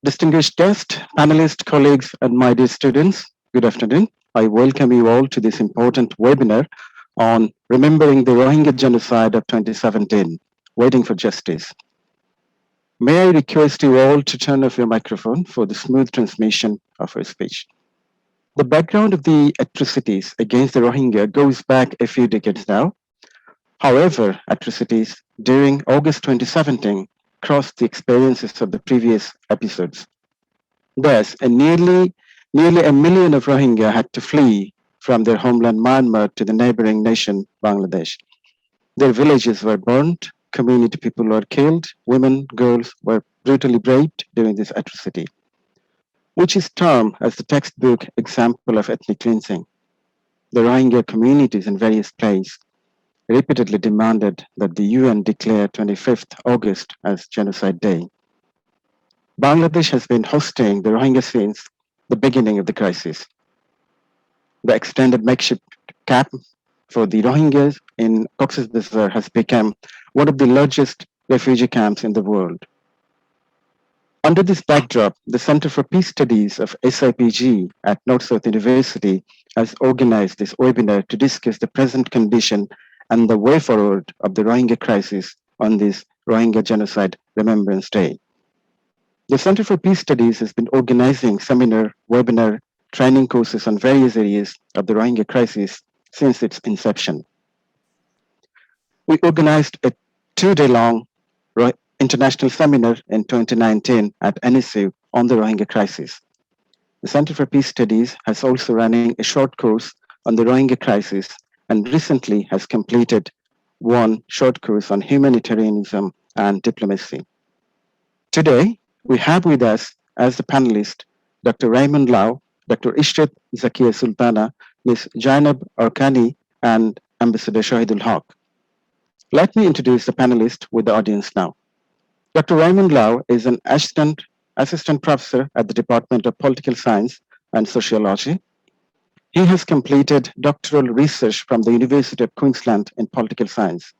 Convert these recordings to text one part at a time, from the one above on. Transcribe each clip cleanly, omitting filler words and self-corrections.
Distinguished guests, panelists, colleagues, and my dear students, good afternoon. I welcome you all to this important webinar on remembering the Rohingya genocide of 2017, waiting for justice. May I request you all to turn off your microphone for the smooth transmission of our speech. The background of the atrocities against the Rohingya goes back a few decades now. However, atrocities during August 2017 crossed the experiences of the previous episodes. Thus, nearly a million of Rohingya had to flee from their homeland Myanmar to the neighboring nation Bangladesh. Their villages were burnt, community people were killed, women, girls were brutally raped during this atrocity, which is termed as the textbook example of ethnic cleansing. The Rohingya communities in various places repeatedly demanded that the UN declare 25th August as Genocide Day. Bangladesh has been hosting the Rohingya since the beginning of the crisis. The extended makeshift camp for the Rohingyas in Cox's Bazar has become one of the largest refugee camps in the world. Under this backdrop, the Center for Peace Studies of SIPG at North-South University has organized this webinar to discuss the present condition and the way forward of the Rohingya crisis on this Rohingya Genocide Remembrance Day. The Center for Peace Studies has been organizing seminar, webinar, training courses on various areas of the Rohingya crisis since its inception. We organized a 2-day-long international seminar in 2019 at NSU on the Rohingya crisis. The Center for Peace Studies has also running a short course on the Rohingya crisis and recently has completed one short course on humanitarianism and diplomacy. Today, we have with us as the panelist Dr. Raymond Lau, Dr. Ishrat Zakia Sultana, Ms. Jainab Arkani, and Ambassador Schweidenhock. Let me introduce the panelists with the audience now. Dr. Raymond Lau is an assistant professor at the Department of Political Science and Sociology. He has completed doctoral research from the University of Queensland in political science.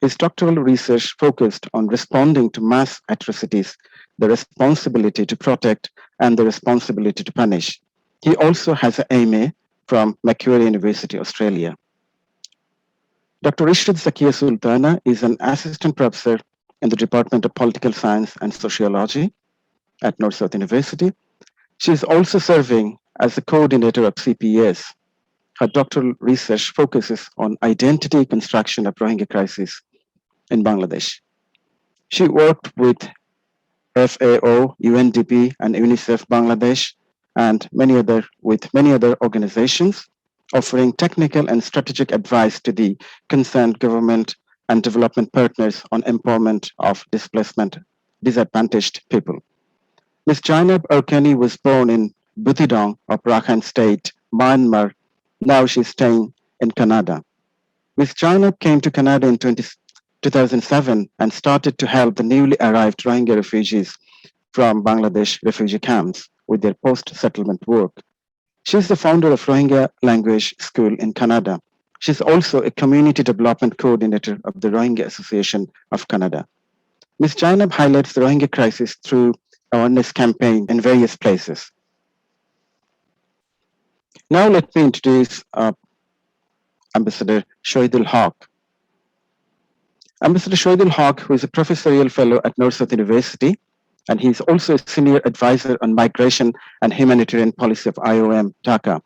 His doctoral research focused on responding to mass atrocities, the responsibility to protect, and the responsibility to punish. He also has an MA from Macquarie University, Australia. Dr. Ishrat Zakia Sultana is an assistant professor in the Department of Political Science and Sociology at North-South University. She is also serving as the coordinator of CPS. Her doctoral research focuses on identity construction of Rohingya crisis in Bangladesh. She worked with FAO, UNDP, and UNICEF Bangladesh, and many other organizations, offering technical and strategic advice to the concerned government and development partners on empowerment of disadvantaged people. Ms. Jainab Arkani was born in Butidong of Rakhine State, Myanmar. Now she's staying in Canada. Ms. Jainab came to Canada in 2007 and started to help the newly arrived Rohingya refugees from Bangladesh refugee camps with their post-settlement work. She's the founder of Rohingya Language School in Canada. She's also a community development coordinator of the Rohingya Association of Canada. Ms. Jainab highlights the Rohingya crisis through awareness campaign in various places. Now let me introduce Ambassador Schweidenhock. Ambassador Schweidenhock, who is a professorial fellow at North-South University, and he's also a senior advisor on migration and humanitarian policy of IOM, Dhaka.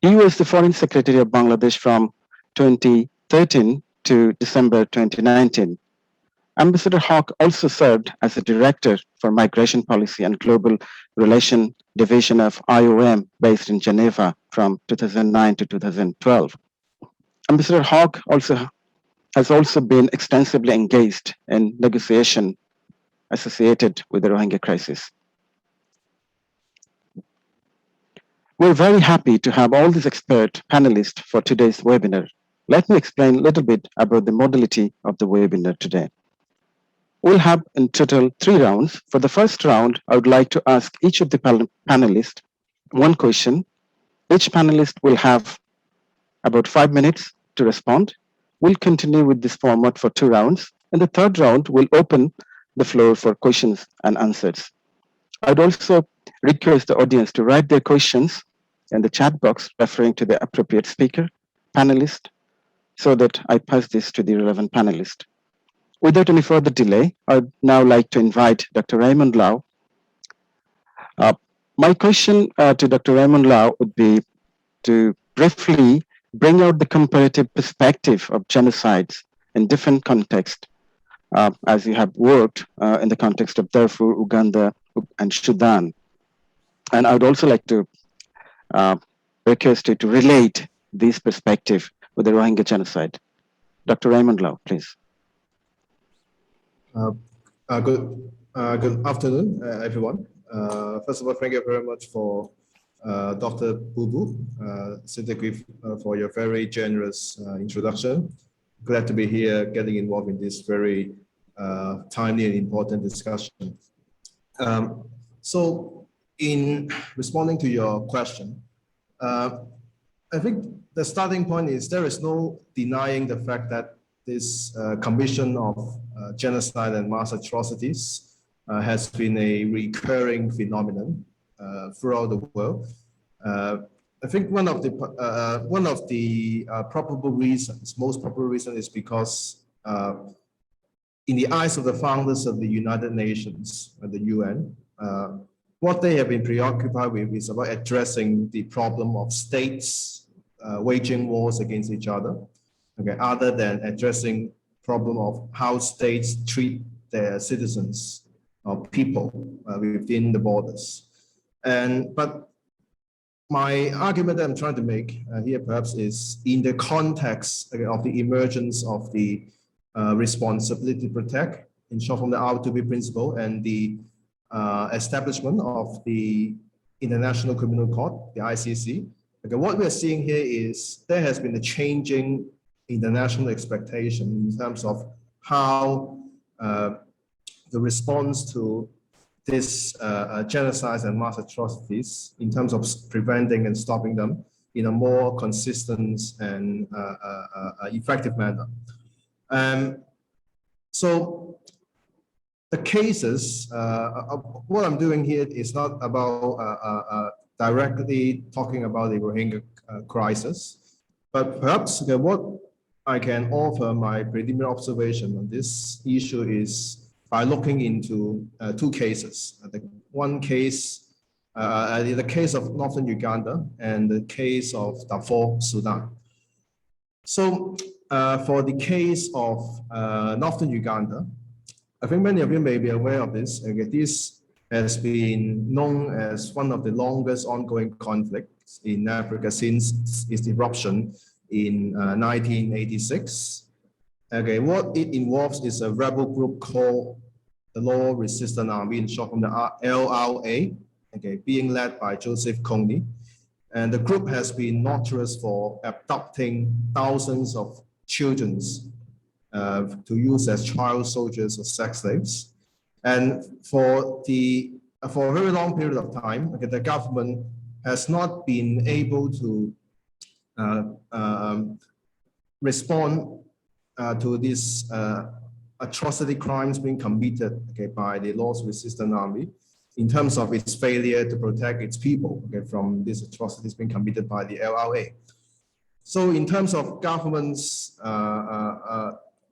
He was the Foreign Secretary of Bangladesh from 2013 to December 2019. Ambassador Hawk also served as a director for migration policy and global relation division of IOM based in Geneva from 2009 to 2012. Ambassador Hawk has also been extensively engaged in negotiation associated with the Rohingya crisis. We're very happy to have all these expert panelists for today's webinar. Let me explain a little bit about the modality of the webinar today. We'll have in total 3 rounds. For the first round, I would like to ask each of the panelists one question. Each panelist will have about 5 minutes to respond. We'll continue with this format for 2 rounds. In the third round, we'll open the floor for questions and answers. I'd also request the audience to write their questions in the chat box referring to the appropriate speaker, panelist, so that I pass this to the relevant panelist. Without any further delay, I'd now like to invite Dr. Raymond Lau. My question to Dr. Raymond Lau would be to briefly bring out the comparative perspective of genocides in different contexts, as you have worked in the context of Darfur, Uganda, and Sudan. And I would also like to request you to relate this perspective with the Rohingya genocide. Dr. Raymond Lau, please. Good afternoon, everyone. First of all, thank you very much for Dr. Bubu, Siddiqui, for your very generous introduction. Glad to be here, getting involved in this very timely and important discussion. So, in responding to your question, I think the starting point is there is no denying the fact that this commission of genocide and mass atrocities has been a recurring phenomenon throughout the world. I think one of the probable reasons, most probable reason, is because in the eyes of the founders of the United Nations, the UN, what they have been preoccupied with is about addressing the problem of states waging wars against each other, okay, other than addressing problem of how states treat their citizens or people within the borders. But my argument that I'm trying to make here perhaps is in the context of the emergence of the responsibility to protect, in short from the R2B principle, and the establishment of the International Criminal Court, the ICC. Okay, what we're seeing here is there has been a changing international expectation in terms of how the response to this genocides and mass atrocities, in terms of preventing and stopping them in a more consistent and effective manner. So the cases, what I'm doing here is not about directly talking about the Rohingya crisis, but perhaps what I can offer my preliminary observation on this issue is by looking into two cases. One case, the case of northern Uganda and the case of Darfur, Sudan. So for the case of northern Uganda, I think many of you may be aware of this. Okay, this has been known as one of the longest ongoing conflicts in Africa since its eruption in 1986. Okay, what it involves is a rebel group called the Law Resistance Army, in short from the LRA, okay, being led by Joseph Kony. And the group has been notorious for abducting thousands of children to use as child soldiers or sex slaves. And for a very long period of time, okay, the government has not been able to respond to these atrocity crimes being committed, okay, by the Law Resistance Army in terms of its failure to protect its people, okay, from these atrocities being committed by the LRA. So in terms of government's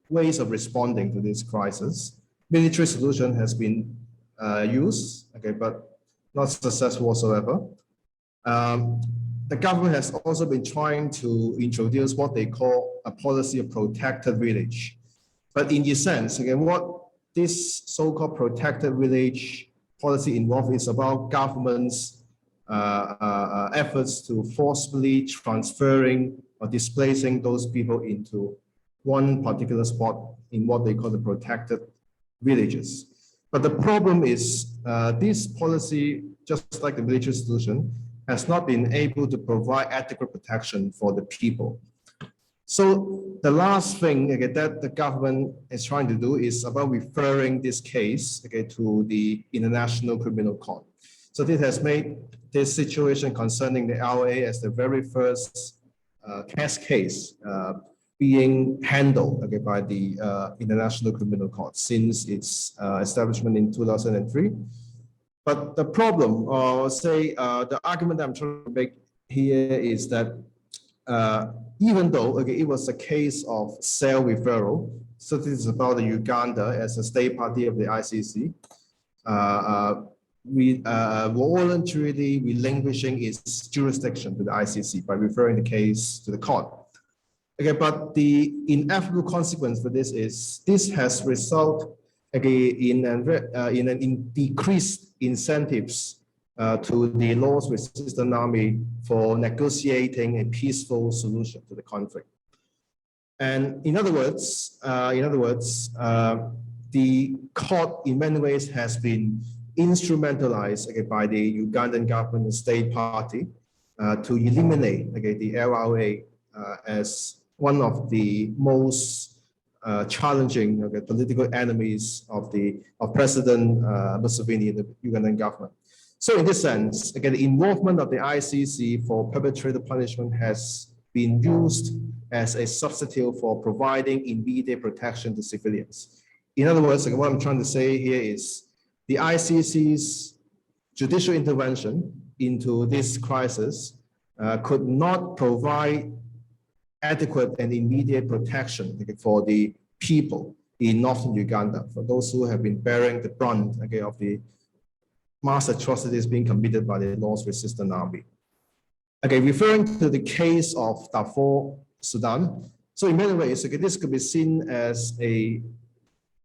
ways of responding to this crisis, military solution has been used, okay, but not successful whatsoever. The government has also been trying to introduce what they call a policy of protected village. But in this sense, again, what this so-called protected village policy involves is about government's efforts to forcibly transferring or displacing those people into one particular spot in what they call the protected villages. But the problem is this policy, just like the military solution, has not been able to provide adequate protection for the people. So the last thing, okay, that the government is trying to do is about referring this case, okay, to the International Criminal Court. So this has made this situation concerning the LRA as the very first test case being handled, okay, by the International Criminal Court since its establishment in 2003. But the problem, or say the argument that I'm trying to make here is that even though it was a case of self-referral, so this is about the Uganda as a state party of the ICC, we voluntarily relinquishing its jurisdiction to the ICC by referring the case to the court. Okay, but the inevitable consequence for this is this has resulted in decreased incentives to the laws resistant army for negotiating a peaceful solution to the conflict. And in other words, the court in many ways has been instrumentalized by the Ugandan government and state party to eliminate the LRA as one of the most challenging political enemies of President Museveni and the Ugandan government. So in this sense, again, the involvement of the ICC for perpetrator punishment has been used as a substitute for providing immediate protection to civilians. In other words, what I'm trying to say here is the ICC's judicial intervention into this crisis could not provide adequate and immediate protection for the people in northern Uganda, for those who have been bearing the brunt of the mass atrocities being committed by the laws resistant army. Referring to the case of Darfur, Sudan, so in many ways, this could be seen as a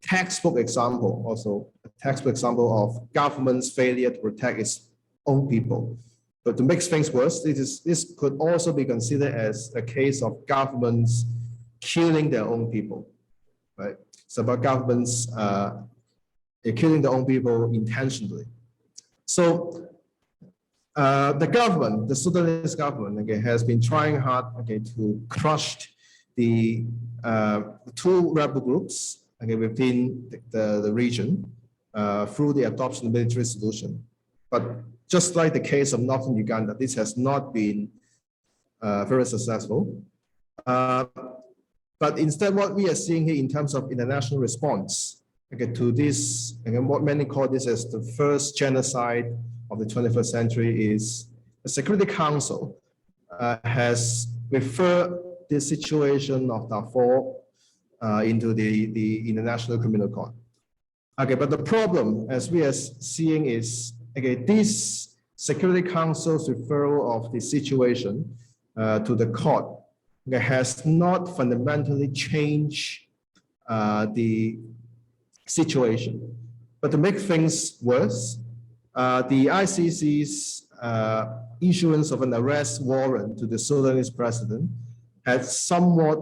textbook example, also a textbook example of government's failure to protect its own people. But to make things worse, this could also be considered as a case of governments killing their own people, right? It's about governments killing their own people intentionally. So the government, the Sudanese government, has been trying hard to crush the two rebel groups within the region through the adoption of military solution. But just like the case of northern Uganda, this has not been very successful. But instead, what we are seeing here in terms of international response to this, what many call this as the first genocide of the 21st century, is the Security Council has referred the situation of Darfur into the International Criminal Court. But the problem, as we are seeing, is this Security Council's referral of the situation to the court has not fundamentally changed the situation. But to make things worse, the ICC's issuance of an arrest warrant to the Sudanese president has somewhat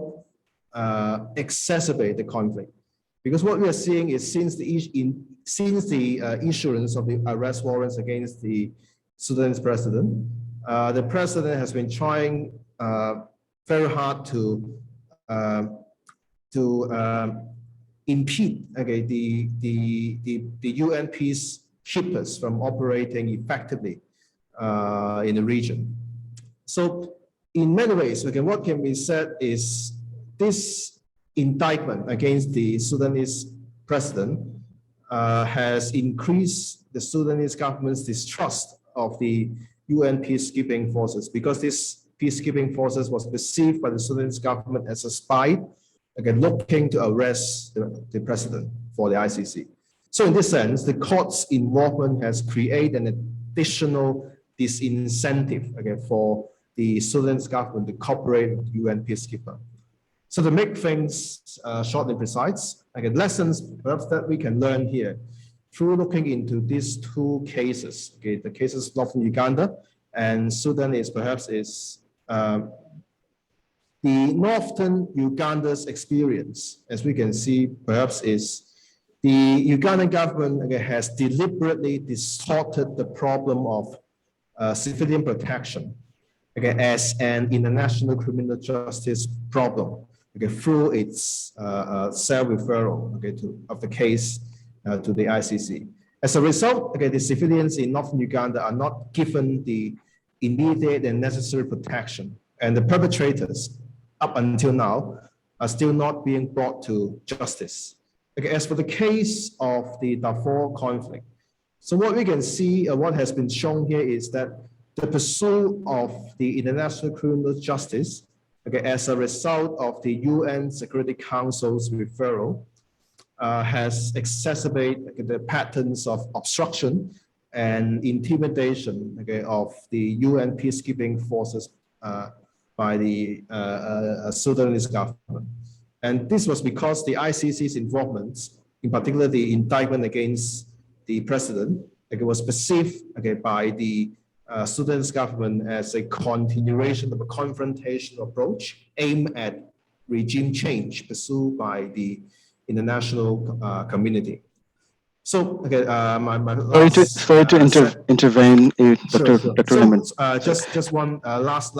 exacerbated the conflict. Because what we are seeing is since the issuance of the arrest warrants against the Sudanese president, the president has been trying very hard to impede the UN peacekeepers from operating effectively in the region. So in many ways, what can be said is this indictment against the Sudanese president has increased the Sudanese government's distrust of the UN peacekeeping forces, because this peacekeeping forces was perceived by the Sudanese government as a spy, looking to arrest the president for the ICC. So in this sense, the court's involvement has created an additional disincentive for the Sudanese government to cooperate with the UN peacekeeper. So to make things short and precise, lessons perhaps that we can learn here through looking into these two cases, the cases of northern Uganda and Sudan is the northern Uganda's experience, as we can see, perhaps is the Ugandan government has deliberately distorted the problem of civilian protection as an international criminal justice problem through its self-referral of the case to the ICC. As a result, the civilians in northern Uganda are not given the immediate and necessary protection, and the perpetrators up until now are still not being brought to justice. As for the case of the Darfur conflict, So what we can see, what has been shown here is that the pursuit of the international criminal justice, okay, as a result of the UN Security Council's referral, has exacerbated the patterns of obstruction and intimidation, okay, of the UN peacekeeping forces by the Sudanese government. And this was because the ICC's involvement, in particular the indictment against the president, it was perceived, okay, by the Sudanese government as a continuation of a confrontation approach aimed at regime change pursued by the international community. So, okay, my last Sorry to intervene, sure, sure. Dr. So, Lehman. just one last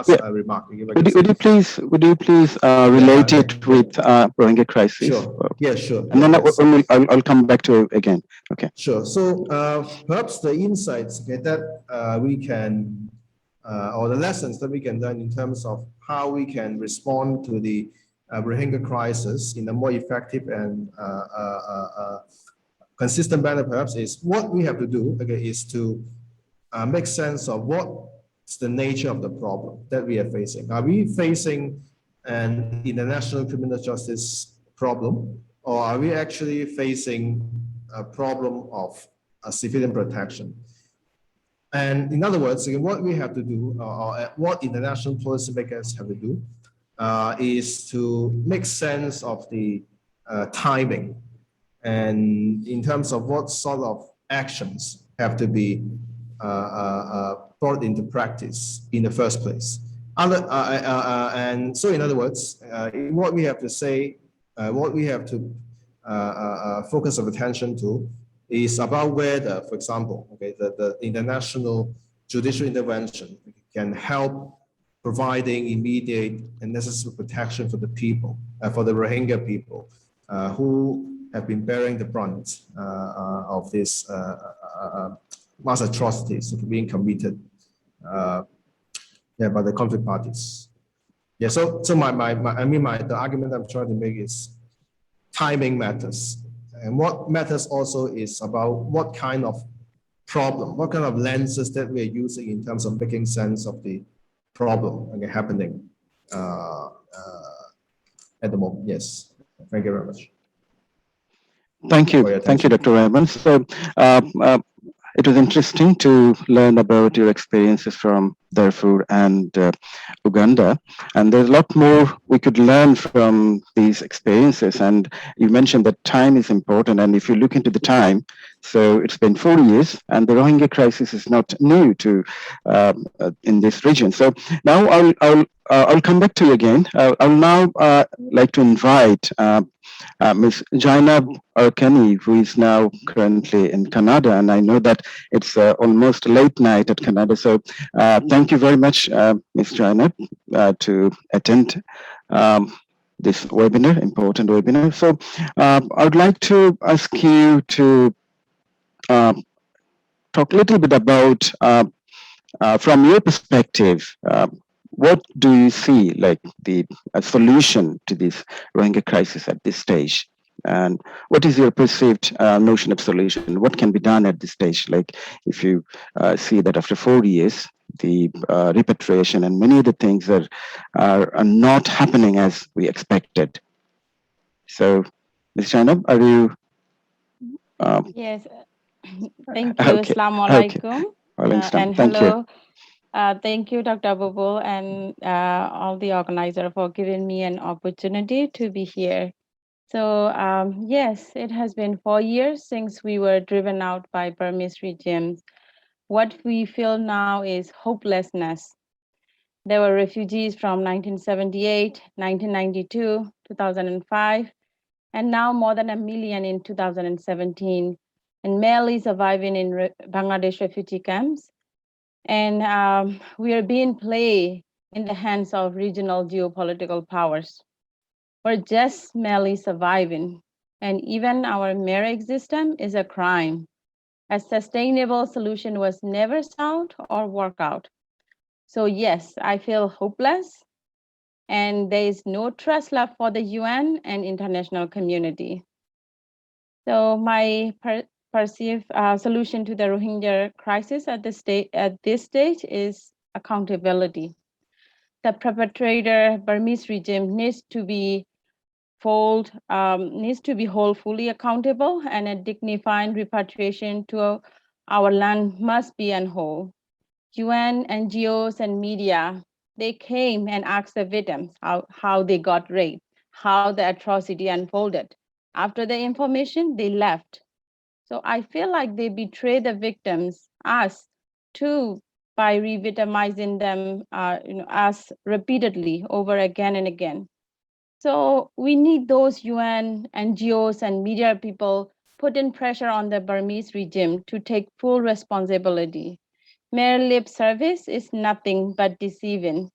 Yeah. remark. Would you please relate it with Rohingya crisis? Sure. Yeah, sure. And then Yes. I'll come back to it again. Okay. Sure. So perhaps the insights, okay, that we can, or the lessons that we can learn in terms of how we can respond to the Rohingya crisis in a more effective and consistent manner, perhaps, is what we have to do, okay, is to make sense of what's the nature of the problem that we are facing. Are we facing an international criminal justice problem, or are we actually facing a problem of civilian protection? And in other words, what we have to do, or what international policymakers have to do, is to make sense of the timing, and in terms of what sort of actions have to be brought into practice in the first place. And so, in other words, what we have to say, what we have to focus of attention to is about whether, for example, okay, the international judicial intervention can help providing immediate and necessary protection for the people, for the Rohingya people, who have been bearing the brunt of this mass atrocities being committed by the conflict parties. Yeah, so the argument I'm trying to make is timing matters. And what matters also is about what kind of problem, what kind of lenses that we're using in terms of making sense of the problem happening at the moment. Yes, thank you very much. Thank you, Dr. Raymond. So it was interesting to learn about your experiences from Darfur and Uganda. And there's a lot more we could learn from these experiences. And you mentioned that time is important. And if you look into the time, so it's been 4 years, and the Rohingya crisis is not new to in this region. So now I'll come back to you again. I'll now like to invite Ms. Jainab Arkani, who is now currently in Canada, and I know that it's almost late night at Canada. So thank you very much, Ms. Jainab, to attend this webinar, important webinar. So I would like to ask you to talk a little bit about, from your perspective, what do you see like the solution to this Rohingya crisis at this stage? And what is your perceived notion of solution? What can be done at this stage? Like if you see that after 4 years, the repatriation and many other things are not happening as we expected. So, Ms. Jainab, are you? Yes, thank you. Okay. Assalamu alaikum. And Thank hello. you. Thank you, Dr. Bobo, and all the organizer for giving me an opportunity to be here. So yes, it has been 4 years since we were driven out by Burmese regimes. What we feel now is hopelessness. There were refugees from 1978, 1992, 2005, and now more than 1 million in 2017, and mainly surviving in Bangladesh refugee camps. And we are being played in the hands of regional geopolitical powers. We're just merely surviving, and even our mere existence is a crime. A sustainable solution was never sound or work out. So yes, I feel hopeless, and there is no trust left for the UN and international community. So my perceive solution to the Rohingya crisis at this stage is accountability. The perpetrator Burmese regime needs to be held fully accountable, and a dignified repatriation to our land must be on hold. UN, NGOs, and media, they came and asked the victims how they got raped, how the atrocity unfolded. After the information, they left. So I feel like they betray the victims, us too, by re-victimizing them, us repeatedly over again and again. So we need those UN, NGOs, and media people putting pressure on the Burmese regime to take full responsibility. Mere lip service is nothing but deceiving.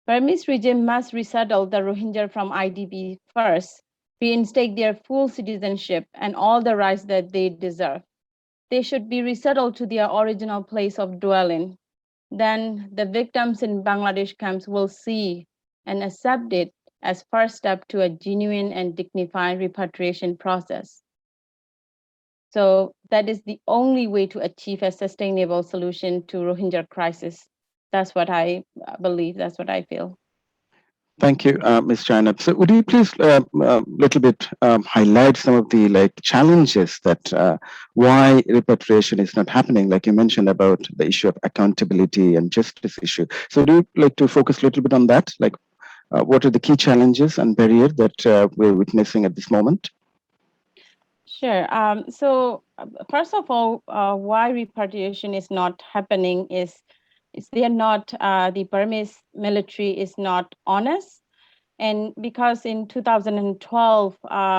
Burmese regime must resettle the Rohingya from IDP first, reinstate their full citizenship and all the rights that they deserve. They should be resettled to their original place of dwelling. Then the victims in Bangladesh camps will see and accept it as first step to a genuine and dignified repatriation process. So that is the only way to achieve a sustainable solution to Rohingya crisis. That's what I believe. That's what I feel. Thank you, Ms. Jainab. So would you please little bit highlight some of the challenges that why repatriation is not happening, like you mentioned about the issue of accountability and justice issue. So do you like to focus a little bit on that? Like what are the key challenges and barriers that we're witnessing at this moment? Sure. So first of all, why repatriation is not happening is they are not, the Burmese military is not honest. And because in 2012,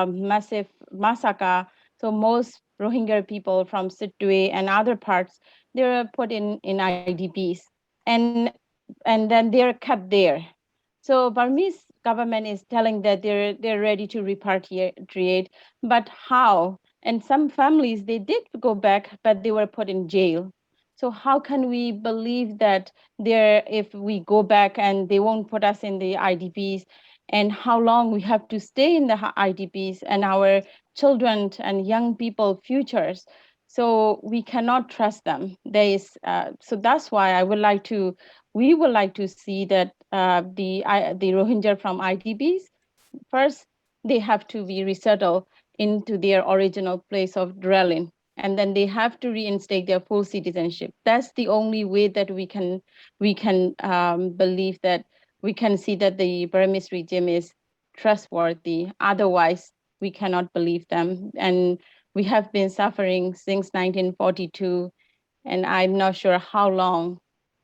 massive massacre, so most Rohingya people from Sittwe and other parts, they were put in IDPs. And and then they're kept there. So Burmese government is telling that they're ready to repatriate, but how? And some families they did go back, but they were put in jail. So how can we believe that they're if we go back and they won't put us in the IDPs? And how long we have to stay in the IDPs and our children and young people futures? So we cannot trust them. So that's why we would like to see that the Rohingya from IDPs first they have to be resettled into their original place of dwelling, and then they have to reinstate their full citizenship. That's the only way that we can believe that we can see that the Burmese regime is trustworthy. Otherwise, we cannot believe them, and we have been suffering since 1942, and I'm not sure how long.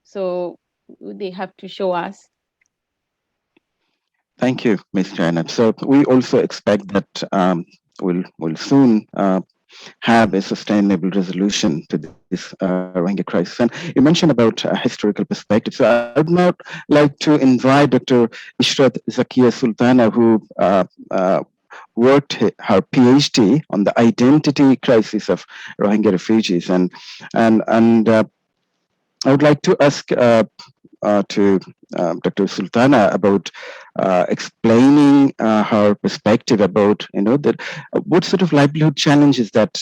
So they have to show us. Thank you, Ms. Jainab. So we also expect that we'll soon have a sustainable resolution to this Rohingya crisis. And you mentioned about historical perspective. So I would now like to invite Dr. Ishrat Zakia Sultana, who worked her PhD on the identity crisis of Rohingya refugees, and I would like to ask to Dr. Sultana about explaining her perspective about, that what sort of livelihood challenges that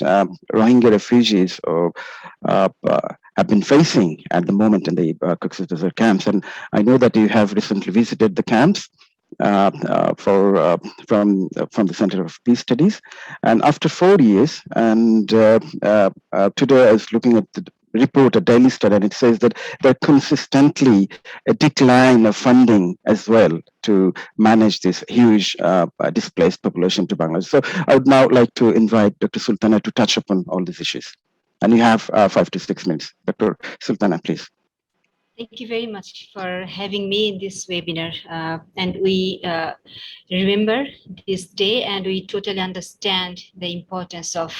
Rohingya refugees have been facing at the moment in the Cox's Bazar camps. And I know that you have recently visited the camps from the Center of Peace Studies, and after 4 years, and today I was looking at the report, a daily study, and it says that there consistently a decline of funding as well to manage this huge displaced population to Bangladesh. So I would now like to invite Dr. Sultana to touch upon all these issues. And you have 5 to 6 minutes. Dr. Sultana, please. Thank you very much for having me in this webinar. And we remember this day, and we totally understand the importance of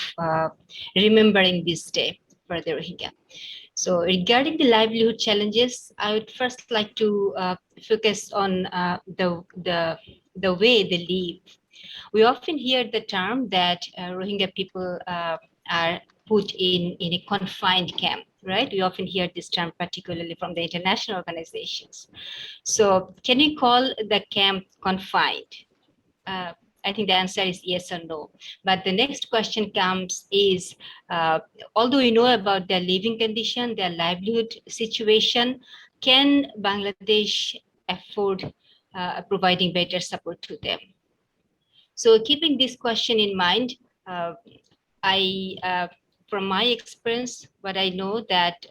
remembering this day for the Rohingya. So regarding the livelihood challenges, I would first like to focus on the way they live. We often hear the term that Rohingya people are put in a confined camp, right? We often hear this term, particularly from the international organizations. So can we call the camp confined? I think the answer is yes or no. But the next question comes is, although we know about their living condition, their livelihood situation, can Bangladesh afford providing better support to them? So keeping this question in mind, from my experience, what I know that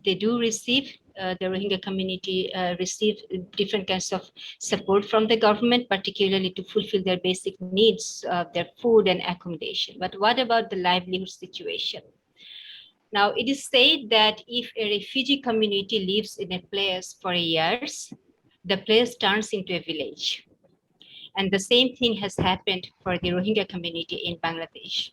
they do receive, the Rohingya community receive different kinds of support from the government, particularly to fulfill their basic needs, their food and accommodation. But what about the livelihood situation? Now, it is said that if a refugee community lives in a place for years, the place turns into a village. And the same thing has happened for the Rohingya community in Bangladesh.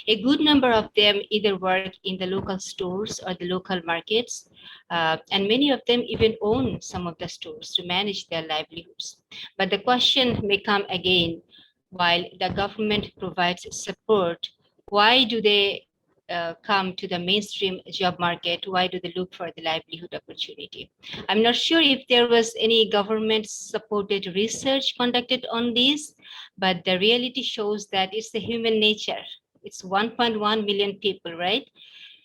A good number of them either work in the local stores or the local markets, and many of them even own some of the stores to manage their livelihoods. But the question may come again, while the government provides support, why do they come to the mainstream job market? Why do they look for the livelihood opportunity? I'm not sure if there was any government-supported research conducted on this, but the reality shows that it's the human nature. It's 1.1 million people, right?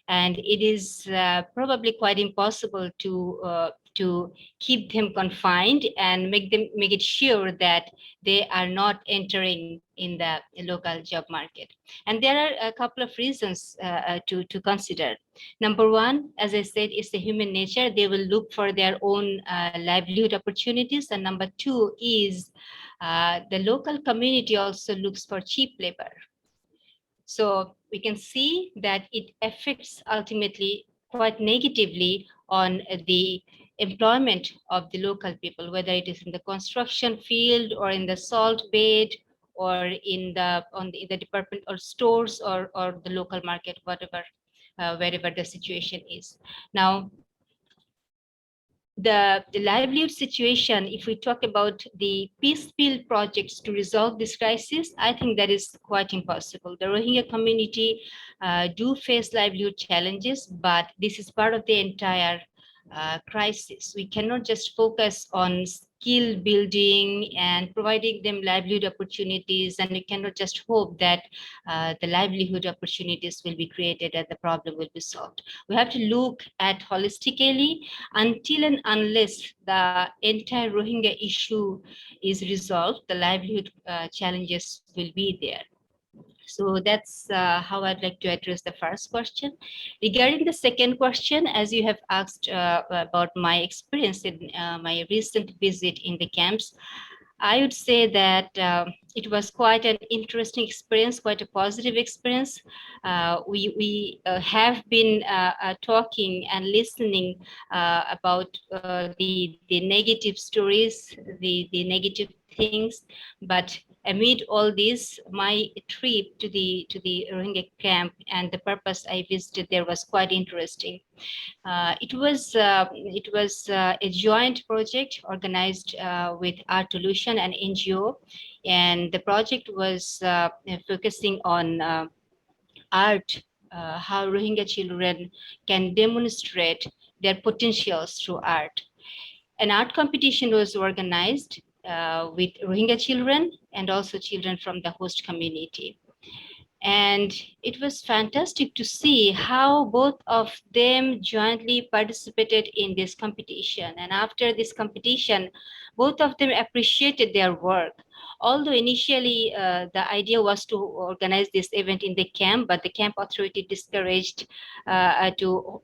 And it is probably quite impossible to keep them confined and make it sure that they are not entering in the local job market. And there are a couple of reasons to consider. Number one, as I said, is the human nature. They will look for their own livelihood opportunities. And number two is the local community also looks for cheap labor. So we can see that it affects ultimately quite negatively on the employment of the local people, whether it is in the construction field or in the salt bed or in the department or stores or the local market, whatever, wherever the situation is. Now, the livelihood situation, if we talk about the peace build projects to resolve this crisis, I think that is quite impossible. The Rohingya community do face livelihood challenges, but this is part of the entire crisis. We cannot just focus on skill building and providing them livelihood opportunities, and we cannot just hope that the livelihood opportunities will be created and the problem will be solved. We have to look at holistically until and unless the entire Rohingya issue is resolved, the livelihood challenges will be there. So that's how I'd like to address the first question. Regarding the second question, as you have asked about my experience in my recent visit in the camps, I would say that it was quite an interesting experience, quite a positive experience. We have been talking and listening about the negative stories, the negative things, but amid all this, my trip to the Rohingya camp and the purpose I visited there was quite interesting. It was a joint project organized with Art Solution and NGO, and the project was focusing on art, how Rohingya children can demonstrate their potentials through art. An art competition was organized with Rohingya children and also children from the host community. And it was fantastic to see how both of them jointly participated in this competition. And after this competition, both of them appreciated their work. Although initially the idea was to organize this event in the camp, but the camp authority discouraged to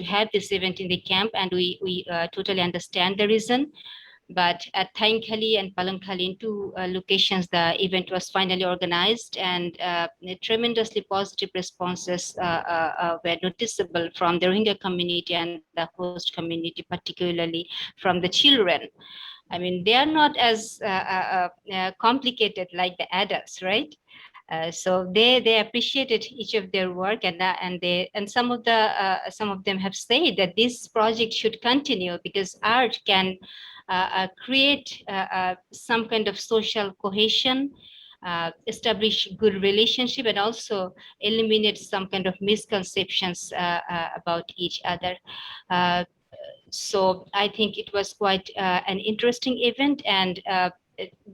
have this event in the camp, and we totally understand the reason. But at Thainkali and Palankhali, in two locations, the event was finally organized, and tremendously positive responses were noticeable from the Rohingya community and the host community, particularly from the children. I mean, they are not as complicated like the adults, right? So they appreciated each of their work, and some of them have said that this project should continue because art can create some kind of social cohesion, establish good relationship, and also eliminate some kind of misconceptions about each other. So I think it was quite an interesting event, and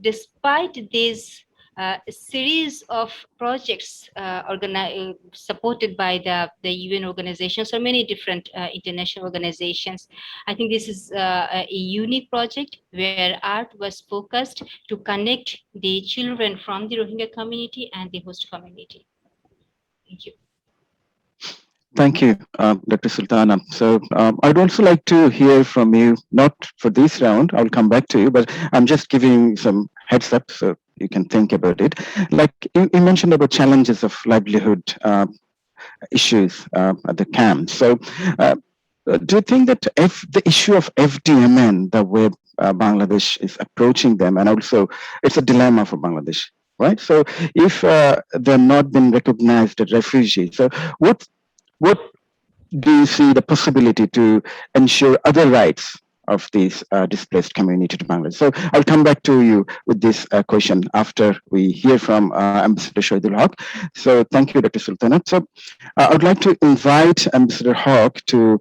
despite these a series of projects supported by the UN organizations or many different international organizations. I think this is a unique project where art was focused to connect the children from the Rohingya community and the host community. Thank you. Thank you, Dr. Sultana. So I'd also like to hear from you, not for this round, I'll come back to you, but I'm just giving some heads up so you can think about it. Like you mentioned about challenges of livelihood issues at the camp. So do you think that if the issue of FDMN, the way Bangladesh is approaching them, and also it's a dilemma for Bangladesh, right? So if they're not been recognized as refugees, so what do you see the possibility to ensure other rights of these displaced community to Bangladesh? So I'll come back to you with this question after we hear from Ambassador Schweidenhock. So thank you, Dr. Sultana. So I would like to invite Ambassador Hawk to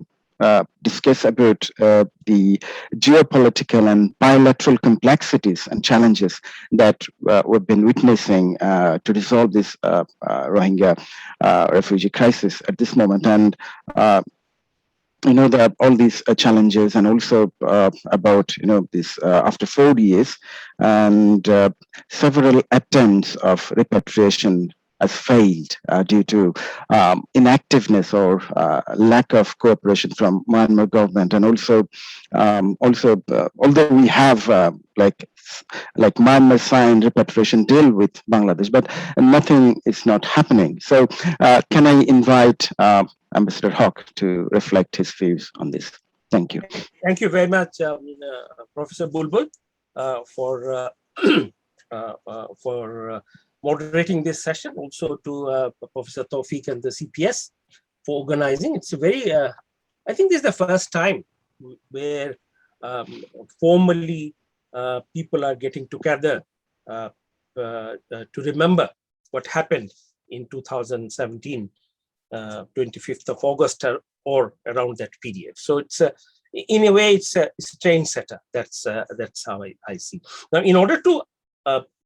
discuss about the geopolitical and bilateral complexities and challenges that we've been witnessing to resolve this Rohingya refugee crisis at this moment. And that all these challenges, and also about this after 4 years and several attempts of repatriation has failed due to inactiveness or lack of cooperation from Myanmar government, and also although we have like Myanmar signed repatriation deal with Bangladesh, but nothing is not happening. So can I invite Ambassador Hawk to reflect his views on this? Thank you. Thank you very much, Professor Bulbul, for moderating this session. Also to Professor Tawfiq and the CPS for organizing. It's a very, I think this is the first time where formally people are getting together to remember what happened in 2017. 25th of August or around that period. So it's in a way it's a train setter. That's how I see. Now, in order to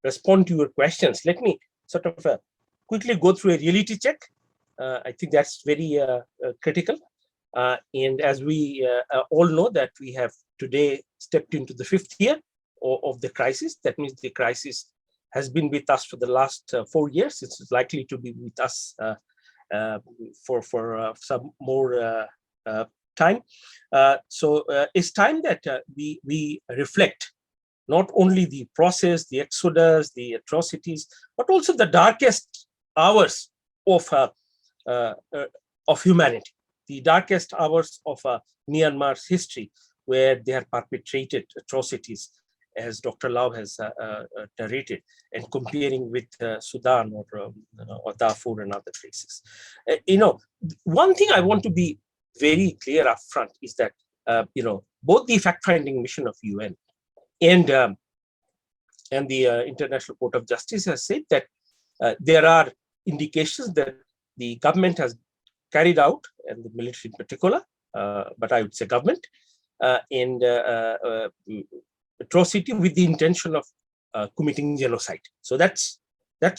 respond to your questions, let me sort of quickly go through a reality check. I think that's very critical. And as we all know that we have today stepped into the 5th year of the crisis. That means the crisis has been with us for the last 4 years. It's likely to be with us for some more time. So it's time that we reflect not only the process, the exodus, the atrocities, but also the darkest hours of humanity, the darkest hours of Myanmar's history, where they have perpetrated atrocities, as Dr. Lau has narrated, and comparing with Sudan or Darfur and other places. One thing I want to be very clear up front is that both the fact-finding mission of UN and the International Court of Justice has said that there are indications that the government has carried out, and the military in particular, but I would say government, and atrocity with the intention of committing genocide. So that's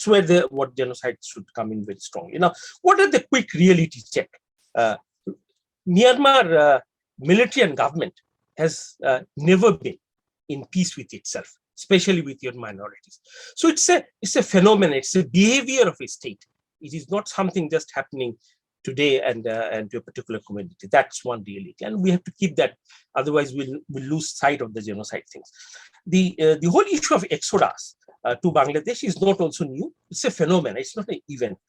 where what genocide should come in very strongly. Now, what are the quick reality check? Myanmar military and government has never been in peace with itself, especially with your minorities. So it's a phenomenon. It's a behavior of a state. It is not something just happening today and to a particular community. That's one reality, and we have to keep that. Otherwise, we'll lose sight of the genocide things. The whole issue of exodus to Bangladesh is not also new. It's a phenomenon. It's not an event.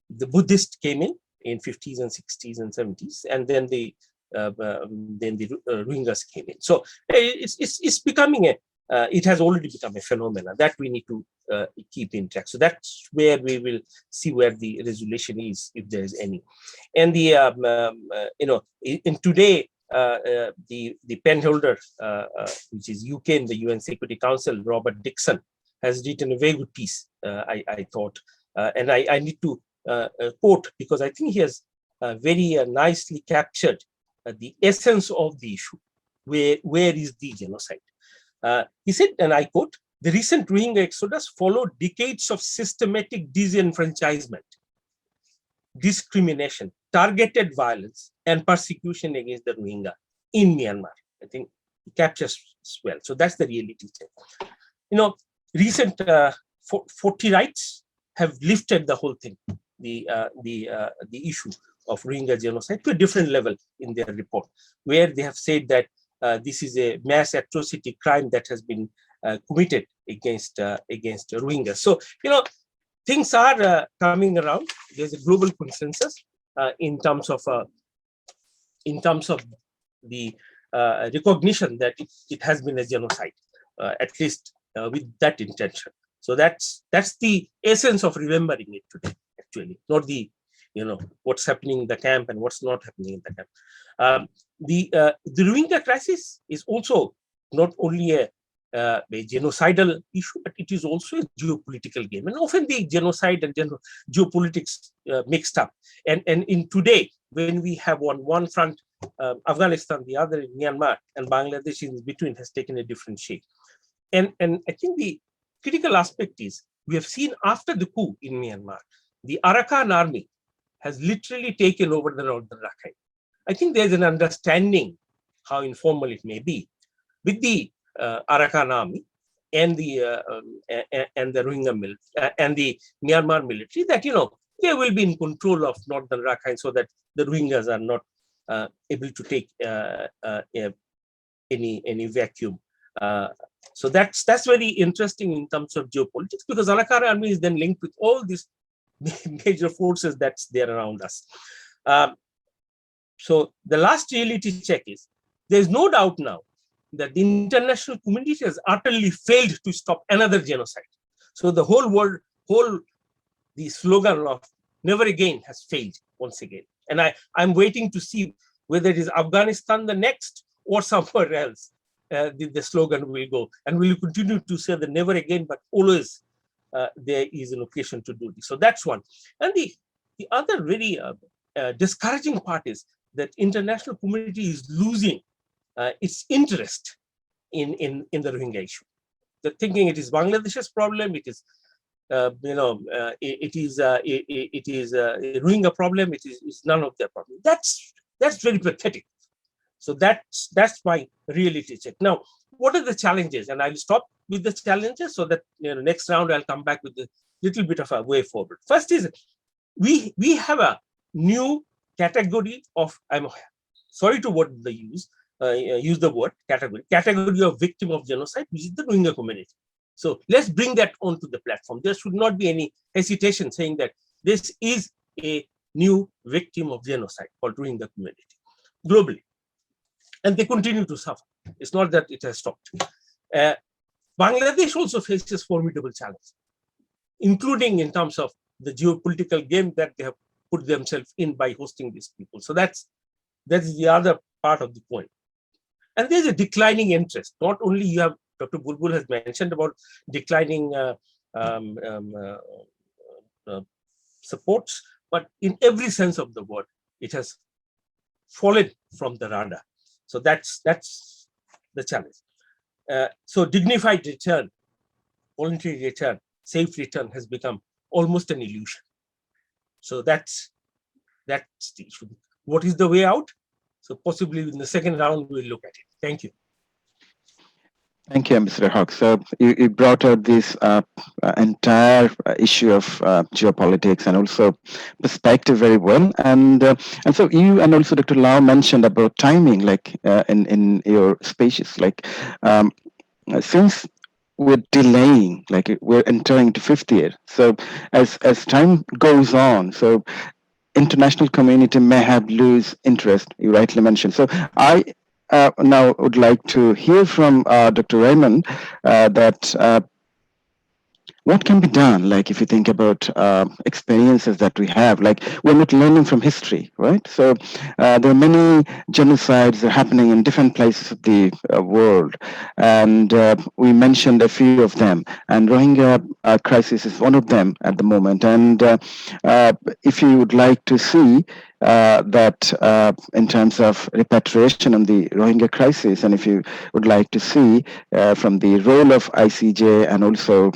The Buddhists came in 50s and 60s and 70s, and then the Rohingyas came in. So it's becoming it has already become a phenomenon that we need to keep in track. So that's where we will see where the resolution is, if there is any. And the in today the penholder, which is UK in the UN Security Council, Robert Dixon, has written a very good piece. I thought, and I need to quote, because I think he has very nicely captured the essence of the issue. Where is the genocide? He said, and I quote, The recent Rohingya exodus followed decades of systematic disenfranchisement, discrimination, targeted violence, and persecution against the Rohingya in Myanmar. I think it captures well. So that's the reality check. Recent 40 rights have lifted the whole thing, the issue of Rohingya genocide to a different level in their report, where they have said that this is a mass atrocity crime that has been committed against Rohingya. So things are coming around. There's a global consensus in terms of the recognition that it has been a genocide, at least with that intention. So that's the essence of remembering it today, actually, not the what's happening in the camp and what's not happening in the camp. The Rohingya crisis is also not only a genocidal issue, but it is also a geopolitical game, and often the genocide and geopolitics mixed up. And in today, when we have on one front Afghanistan, the other in Myanmar, and Bangladesh in between has taken a different shape. And I think the critical aspect is we have seen after the coup in Myanmar, the Arakan army has literally taken over the northern Rakhine. I think there's an understanding, how informal it may be, with the Arakan army and the Rohingya and the Myanmar military, that they will be in control of northern Rakhine, so that the Rohingyas are not able to take any vacuum. So that's very interesting in terms of geopolitics, because Arakan army is then linked with all these major forces that's there around us. So the last reality check is, there's no doubt now that the international community has utterly failed to stop another genocide. So the whole world, the slogan of never again has failed once again. And I'm waiting to see whether it is Afghanistan the next or somewhere else. The slogan will go, and we will continue to say the never again, but always there is an occasion to do this. So that's one. And the other very discouraging part is that international community is losing its interest in the Rohingya issue. They're thinking it is Bangladesh's problem. It is it is a Rohingya problem. It's none of their problem. That's very pathetic. So that's my reality check. Now, what are the challenges? And I'll stop with the challenges, so that next round I'll come back with a little bit of a way forward. First is, we have a new category of, I'm sorry to use the word category of victim of genocide, which is the Rohingya community. So let's bring that onto the platform. There should not be any hesitation saying that this is a new victim of genocide called Rohingya community globally. And they continue to suffer. It's not that it has stopped. Bangladesh also faces formidable challenges, including in terms of the geopolitical game that they have put themselves in by hosting these people. So that's the other part of the point. And there's a declining interest. Not only you have, Dr. Bulbul has mentioned about declining supports, but in every sense of the word, it has fallen from the radar. So that's the challenge. So dignified return, voluntary return, safe return has become almost an illusion. So that's the issue. What is the way out? So possibly in the second round, we'll look at it. Thank you. Thank you, Mr. Hawk. So you brought out this entire issue of geopolitics and also perspective very well. And so you and also Dr. Lau mentioned about timing, like in your speeches, like since we're delaying, like we're entering into 5th year. So as time goes on, so international community may have lose interest, you rightly mentioned. So I now would like to hear from Dr. Raymond that what can be done, like if you think about experiences that we have, like we're not learning from history, right? So there are many genocides happening in different places of the world, and we mentioned a few of them, and Rohingya crisis is one of them at the moment. And if you would like to see that in terms of repatriation and the Rohingya crisis, and if you would like to see from the role of ICJ and also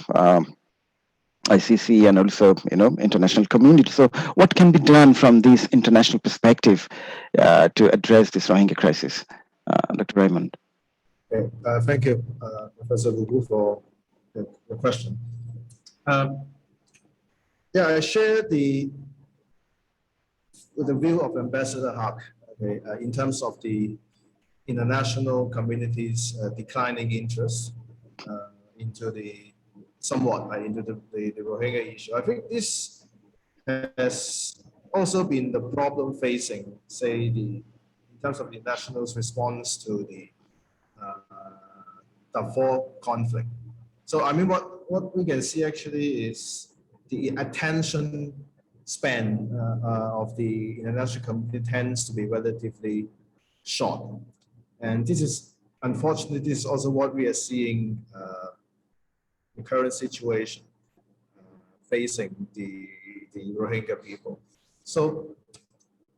ICC and also international community. So what can be done from this international perspective to address this Rohingya crisis? Dr. Raymond. Okay. Thank you, Professor Gugu, for the question. Yeah, I share the view of Ambassador Huck, okay, in terms of the international community's declining interest into the Rohingya issue. I think this has also been the problem facing, say, in terms of the national's response to the Darfur conflict. So I mean, what we can see actually is the attention span of the international community tends to be relatively short. And this is, unfortunately, this is also what we are seeing the current situation facing the Rohingya people. So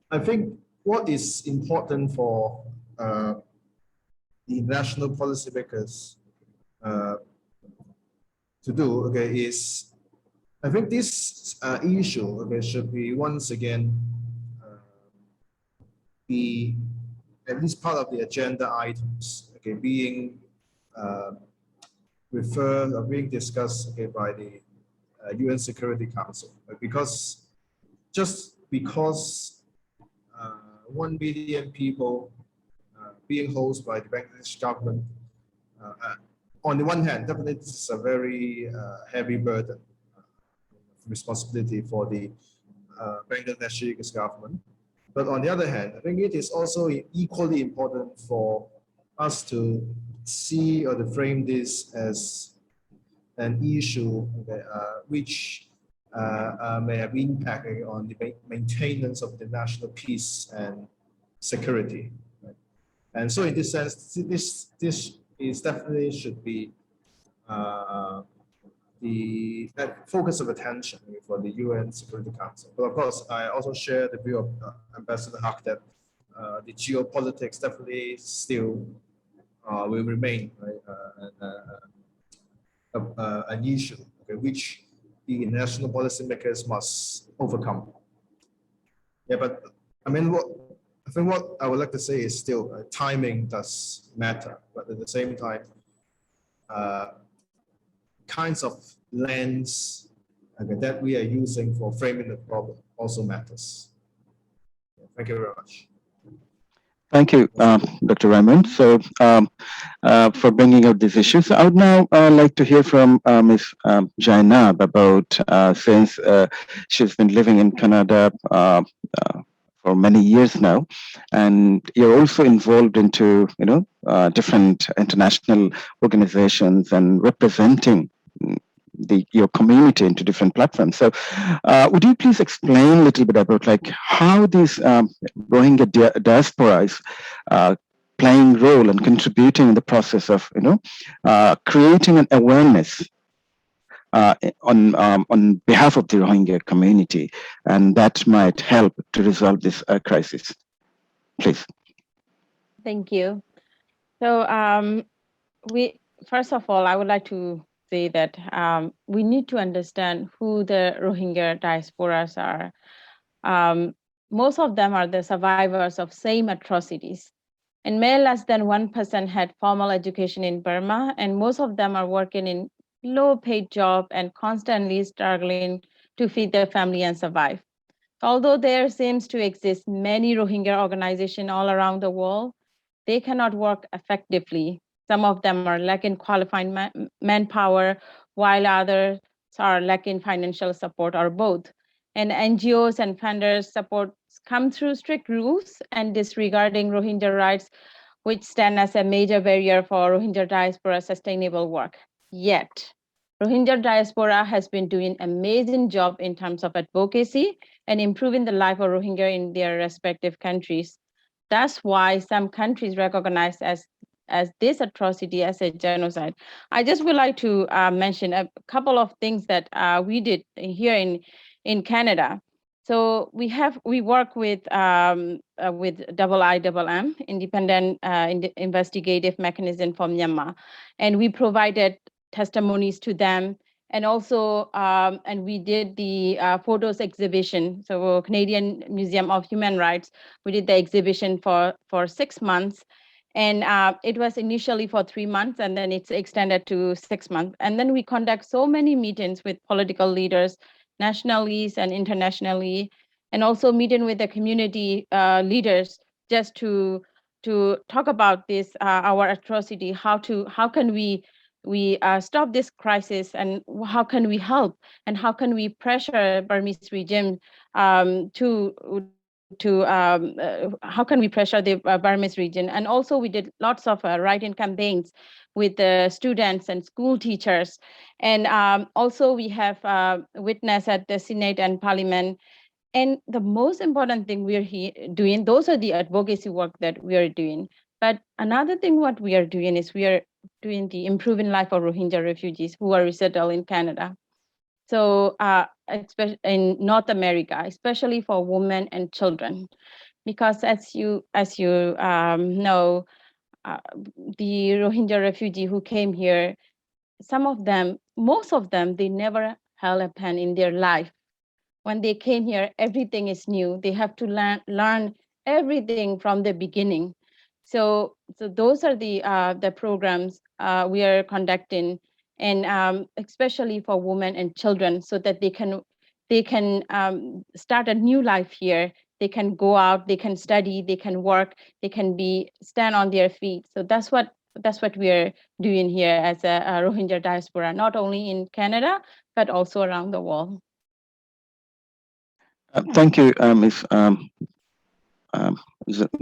I think what is important for the national policymakers to do, okay, is I think this issue, okay, should be once again be at least part of the agenda items, okay, being referred or being discussed, okay, by the UN Security Council, because just because 1 billion people being hosted by the Bangladesh government, on the one hand, definitely this is a very heavy burden, responsibility for the Bangladeshi government. But on the other hand, I think it is also equally important for us to see or to frame this as an issue which may have impact on the maintenance of the national peace and security. Right? And so in this sense, this is definitely should be the focus of attention for the UN Security Council. But of course, I also share the view of Ambassador Huck that the geopolitics definitely still will remain, right, an issue, okay, which the international policymakers must overcome. Yeah, but I mean, I think what I would like to say is still timing does matter, but at the same time, kinds of lens that we are using for framing the problem also matters. Thank you very much. Thank you, Dr. Raymond. So for bringing out these issues, I would now like to hear from Ms. Jainab about, since she's been living in Canada for many years now, and you're also involved into different international organizations and representing your community into different platforms. So would you please explain a little bit about like how these Rohingya diasporas playing role and contributing in the process of creating an awareness on behalf of the Rohingya community, and that might help to resolve this crisis. Please. Thank you. So first of all, I would like to say that we need to understand who the Rohingya diasporas are. Most of them are the survivors of same atrocities. And may less than 1% had formal education in Burma, and most of them are working in low-paid job and constantly struggling to feed their family and survive. Although there seems to exist many Rohingya organizations all around the world, they cannot work effectively. Some of them are lacking qualified manpower, while others are lacking financial support or both. And NGOs and funders support come through strict rules and disregarding Rohingya rights, which stand as a major barrier for Rohingya diaspora sustainable work. Yet, Rohingya diaspora has been doing an amazing job in terms of advocacy and improving the life of Rohingya in their respective countries. That's why some countries recognize as this atrocity as a genocide. I just would like to mention a couple of things that we did here in Canada. So we work with IIMM, Independent Investigative Mechanism for Myanmar, and we provided testimonies to them, and also and we did the photos exhibition. So Canadian Museum of Human Rights, we did the exhibition for 6 months, and it was initially for 3 months, and then it's extended to 6 months, and then we conduct so many meetings with political leaders nationally and internationally, and also meeting with the community leaders just to talk about this our atrocity, how can we stop this crisis, and how can we help, and how can we pressure Burmese regime how can we pressure the Burmese region. And also we did lots of write-in campaigns with the students and school teachers, and also we have witnessed at the Senate and Parliament. And the most important thing we are doing, those are the advocacy work that we are doing. But another thing what we are doing is we are doing the improving life of Rohingya refugees who are resettled in Canada. So especially in North America, especially for women and children, because as you know, the Rohingya refugee who came here, most of them, they never held a pen in their life. When they came here, everything is new. They have to learn everything from the beginning. So those are the programs we are conducting, and especially for women and children, so that they can start a new life here. They can go out, they can study, they can work, they can stand on their feet. So that's what we are doing here as a Rohingya diaspora, not only in Canada but also around the world. Thank you, Ms.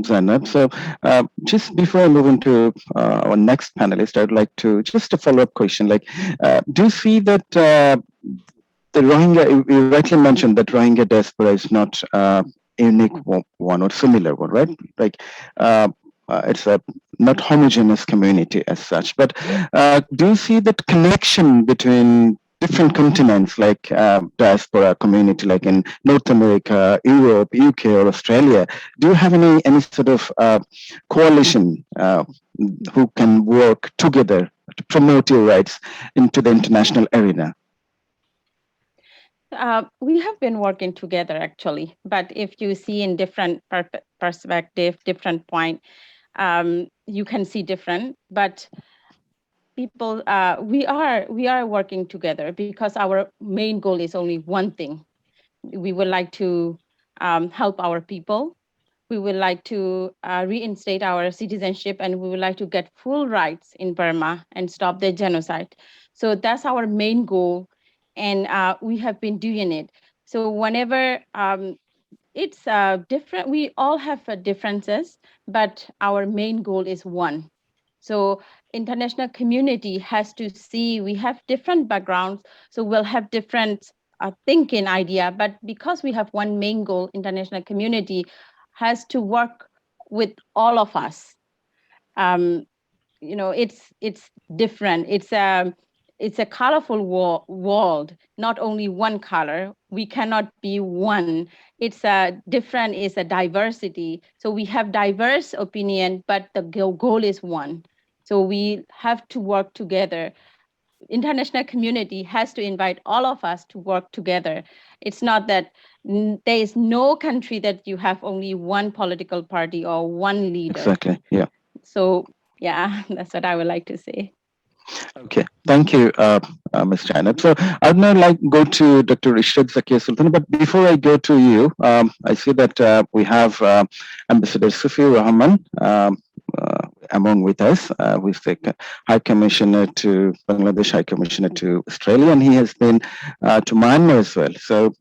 Zainab. So just before I move into our next panelist, I'd like to just a follow-up question. Like, do you see that the Rohingya, you rightly mentioned that Rohingya diaspora is not unique one or similar one, right? Like, it's a not homogeneous community as such, but do you see that connection between different continents, like diaspora community, like in North America, Europe, UK, or Australia? Do you have any sort of coalition who can work together to promote your rights into the international arena? We have been working together actually, but if you see in different perspective, different point, you can see different. But people, we are working together because our main goal is only one thing. We would like to help our people. We would like to reinstate our citizenship, and we would like to get full rights in Burma and stop the genocide. So that's our main goal, and we have been doing it. So whenever it's different, we all have differences, but our main goal is one. So international community has to see we have different backgrounds, so we'll have different thinking idea, but because we have one main goal, international community has to work with all of us. It's different. It's a colorful world, not only one color. We cannot be one. It's a different, it's a diversity. So we have diverse opinion, but the goal is one. So we have to work together. International community has to invite all of us to work together. It's not that there is no country that you have only one political party or one leader. Exactly, yeah. So yeah, that's what I would like to say. Okay, thank you, Ms. Jainab. So I'd now like to go to Dr. Ishrat Zakia Sultan, but before I go to you, I see that we have Ambassador Sufi Rahman among with us, who is the High Commissioner to Bangladesh, High Commissioner to Australia, and he has been to Myanmar as well. So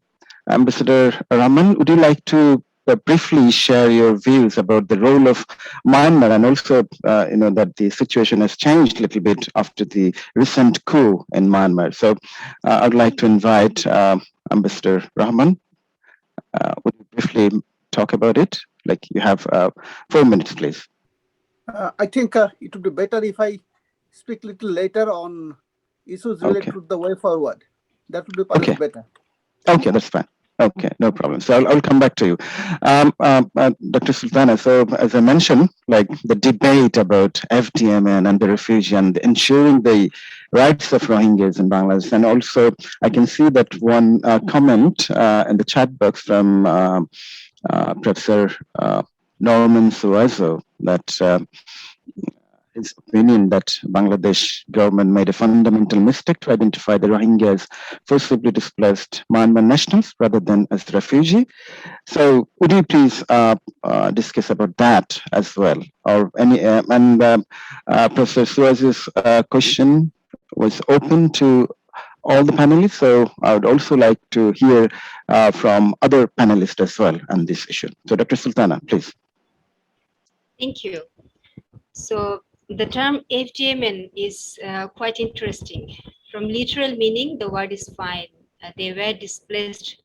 Ambassador Rahman, would you like to briefly share your views about the role of Myanmar, and also, that the situation has changed a little bit after the recent coup in Myanmar. So I'd like to invite Ambassador Rahman. Would you briefly talk about it? Like, you have 4 minutes, please. I think it would be better if I speak a little later on issues related to the way forward. That would be perhaps better. Okay, that's fine. Okay, no problem. So I'll come back to you. Dr. Sultana, so as I mentioned, like the debate about FDMN and the refugee and ensuring the rights of Rohingyas in Bangladesh. And also I can see that one comment in the chat box from Professor Norman Suazo that his opinion that Bangladesh government made a fundamental mistake to identify the Rohingyas forcibly displaced Myanmar nationals rather than as refugee. So would you please discuss about that as well? Or any Professor Suaz's question was open to all the panelists. So I would also like to hear from other panelists as well on this issue. So Dr. Sultana, please. Thank you. So the term FGMN is quite interesting. From literal meaning, the word is fine. They were displaced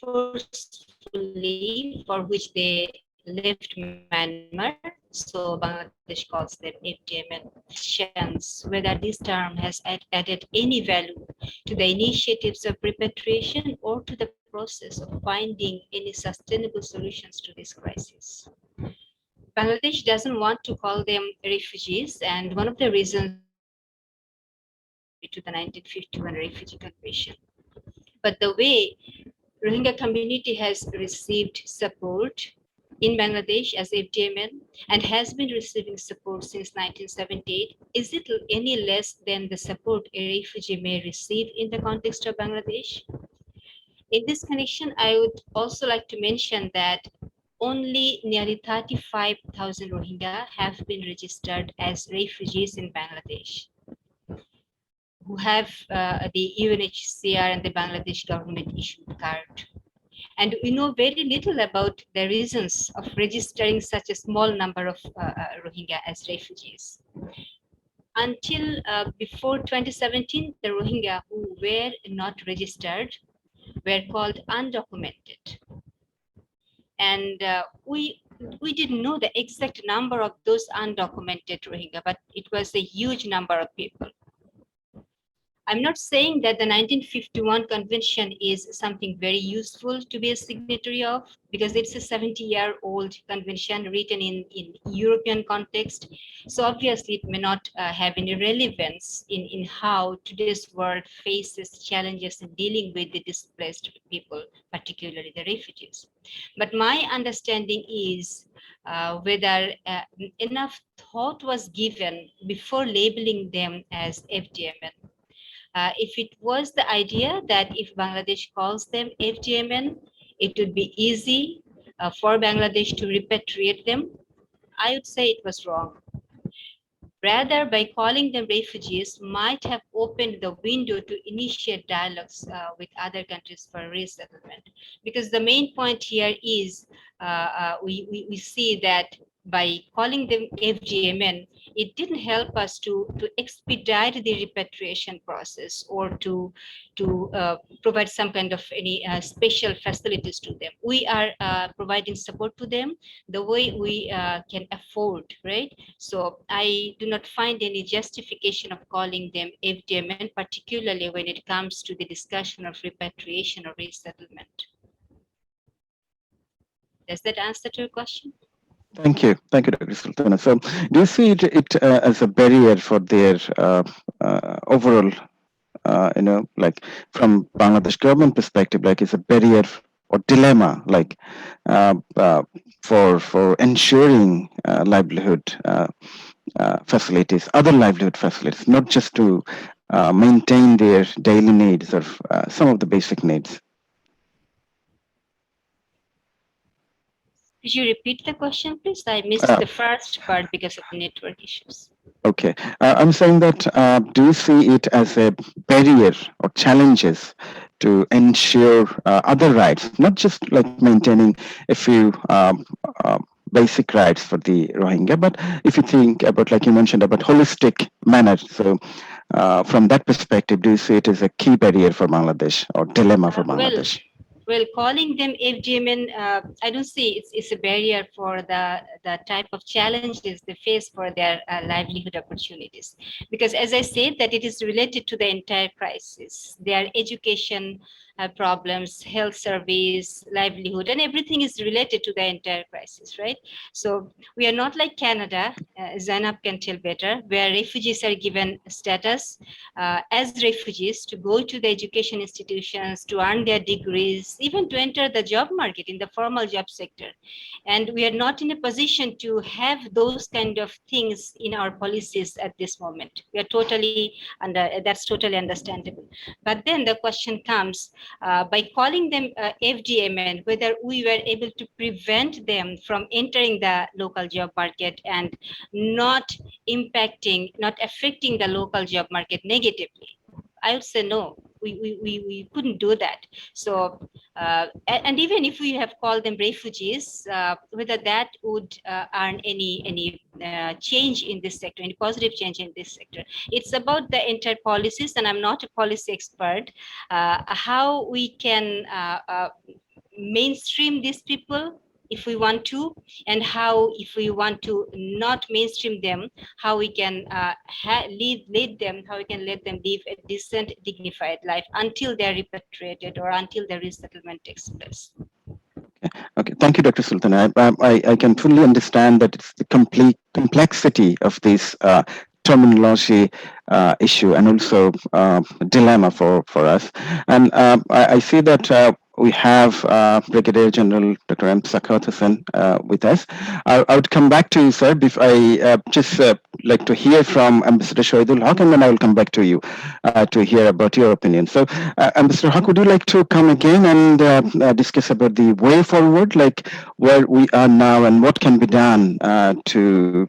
forcefully, for which they left Myanmar. So Bangladesh calls them FGMN. Questions whether this term has added any value to the initiatives of repatriation or to the process of finding any sustainable solutions to this crisis. Bangladesh doesn't want to call them refugees, and one of the reasons to the 1951 Refugee Convention. But the way Rohingya community has received support in Bangladesh as FDMN and has been receiving support since 1978, is it any less than the support a refugee may receive in the context of Bangladesh? In this connection, I would also like to mention that only nearly 35,000 Rohingya have been registered as refugees in Bangladesh, who have the UNHCR and the Bangladesh government issued card. And we know very little about the reasons of registering such a small number of Rohingya as refugees. Until before 2017, the Rohingya who were not registered were called undocumented. And we didn't know the exact number of those undocumented Rohingya, but it was a huge number of people. I'm not saying that the 1951 convention is something very useful to be a signatory of, because it's a 70-year-old convention written in European context. So obviously it may not have any relevance in how today's world faces challenges in dealing with the displaced people, particularly the refugees. But my understanding is whether enough thought was given before labeling them as FDMN. If it was the idea that if Bangladesh calls them FGMN, it would be easy for Bangladesh to repatriate them, I would say it was wrong. Rather, by calling them refugees, might have opened the window to initiate dialogues with other countries for resettlement. Because the main point here is we see that by calling them FGMN, it didn't help us to expedite the repatriation process or to provide some kind of any special facilities to them. We are providing support to them the way we can afford, right? So I do not find any justification of calling them FDMN, particularly when it comes to the discussion of repatriation or resettlement. Does that answer to your question? Thank you, Dr. Sultana. So, do you see it as a barrier for their overall, like from Bangladesh government perspective, like it's a barrier or dilemma, like for ensuring livelihood facilities, other livelihood facilities, not just to maintain their daily needs or some of the basic needs? Could you repeat the question, please? I missed the first part because of network issues. Okay, I'm saying that do you see it as a barrier or challenges to ensure other rights, not just like maintaining a few basic rights for the Rohingya, but if you think about, like you mentioned, about holistic manner, so from that perspective, do you see it as a key barrier for Bangladesh or dilemma for Bangladesh? Well, calling them FGMN, I don't see it's a barrier for the type of challenges they face for their livelihood opportunities. Because as I said, that it is related to the entire crisis, their education, problems, health service, livelihood, and everything is related to the entire crisis, right? So we are not like Canada, Zainab can tell better, where refugees are given status as refugees to go to the education institutions, to earn their degrees, even to enter the job market in the formal job sector. And we are not in a position to have those kind of things in our policies at this moment. We are totally that's totally understandable. But then the question comes, by calling them FDMN, whether we were able to prevent them from entering the local job market and not impacting, not affecting the local job market negatively. I would say no, we couldn't do that. So, and even if we have called them refugees, whether that would earn any change in this sector, any positive change in this sector. It's about the entire policies, and I'm not a policy expert, how we can mainstream these people if we want to, and how, if we want to not mainstream them, how we can lead them, how we can let them live a decent, dignified life until they're repatriated or until the resettlement takes place. Okay, thank you, Dr. Sultan. I can fully understand that it's the complete complexity of this terminology issue and also dilemma for us. And I see that we have Brigadier General Dr. M. Sakathasan with us. I would come back to you, sir, if I just like to hear from Ambassador Schweidenhock, and then I will come back to you to hear about your opinion. So, Ambassador Hock, would you like to come again and discuss about the way forward, like where we are now and what can be done to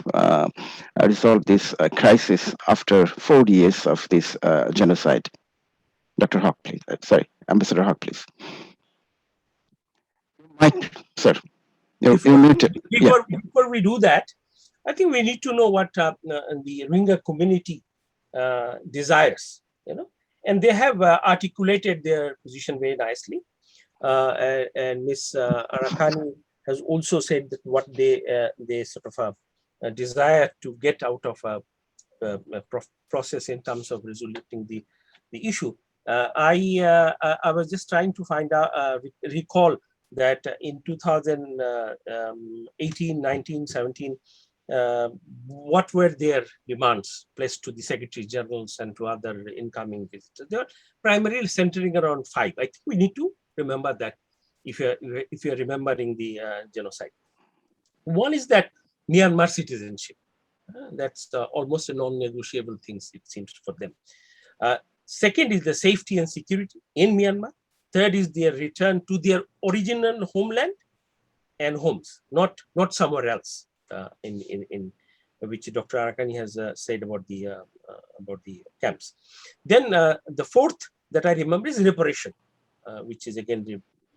resolve this crisis after 4 years of this genocide? Dr. Hock, please. Sorry, Ambassador Hock, please. Mike, sir, you're muted. Before we do that, I think we need to know what the Rohingya community desires, and they have articulated their position very nicely. And Ms. Arakani has also said that what they sort of desire to get out of a process in terms of resolving the issue. I was just trying to find out, recall that in 2018, 19, 17, what were their demands placed to the Secretary Generals and to other incoming visitors? They were primarily centering around 5. I think we need to remember that if you're remembering the genocide. One is that Myanmar citizenship. That's almost a non-negotiable thing, it seems, for them. Second is the safety and security in Myanmar. Third is their return to their original homeland and homes, not somewhere else, in which Dr. Arakani has said about the camps. Then the fourth that I remember is reparation, which is again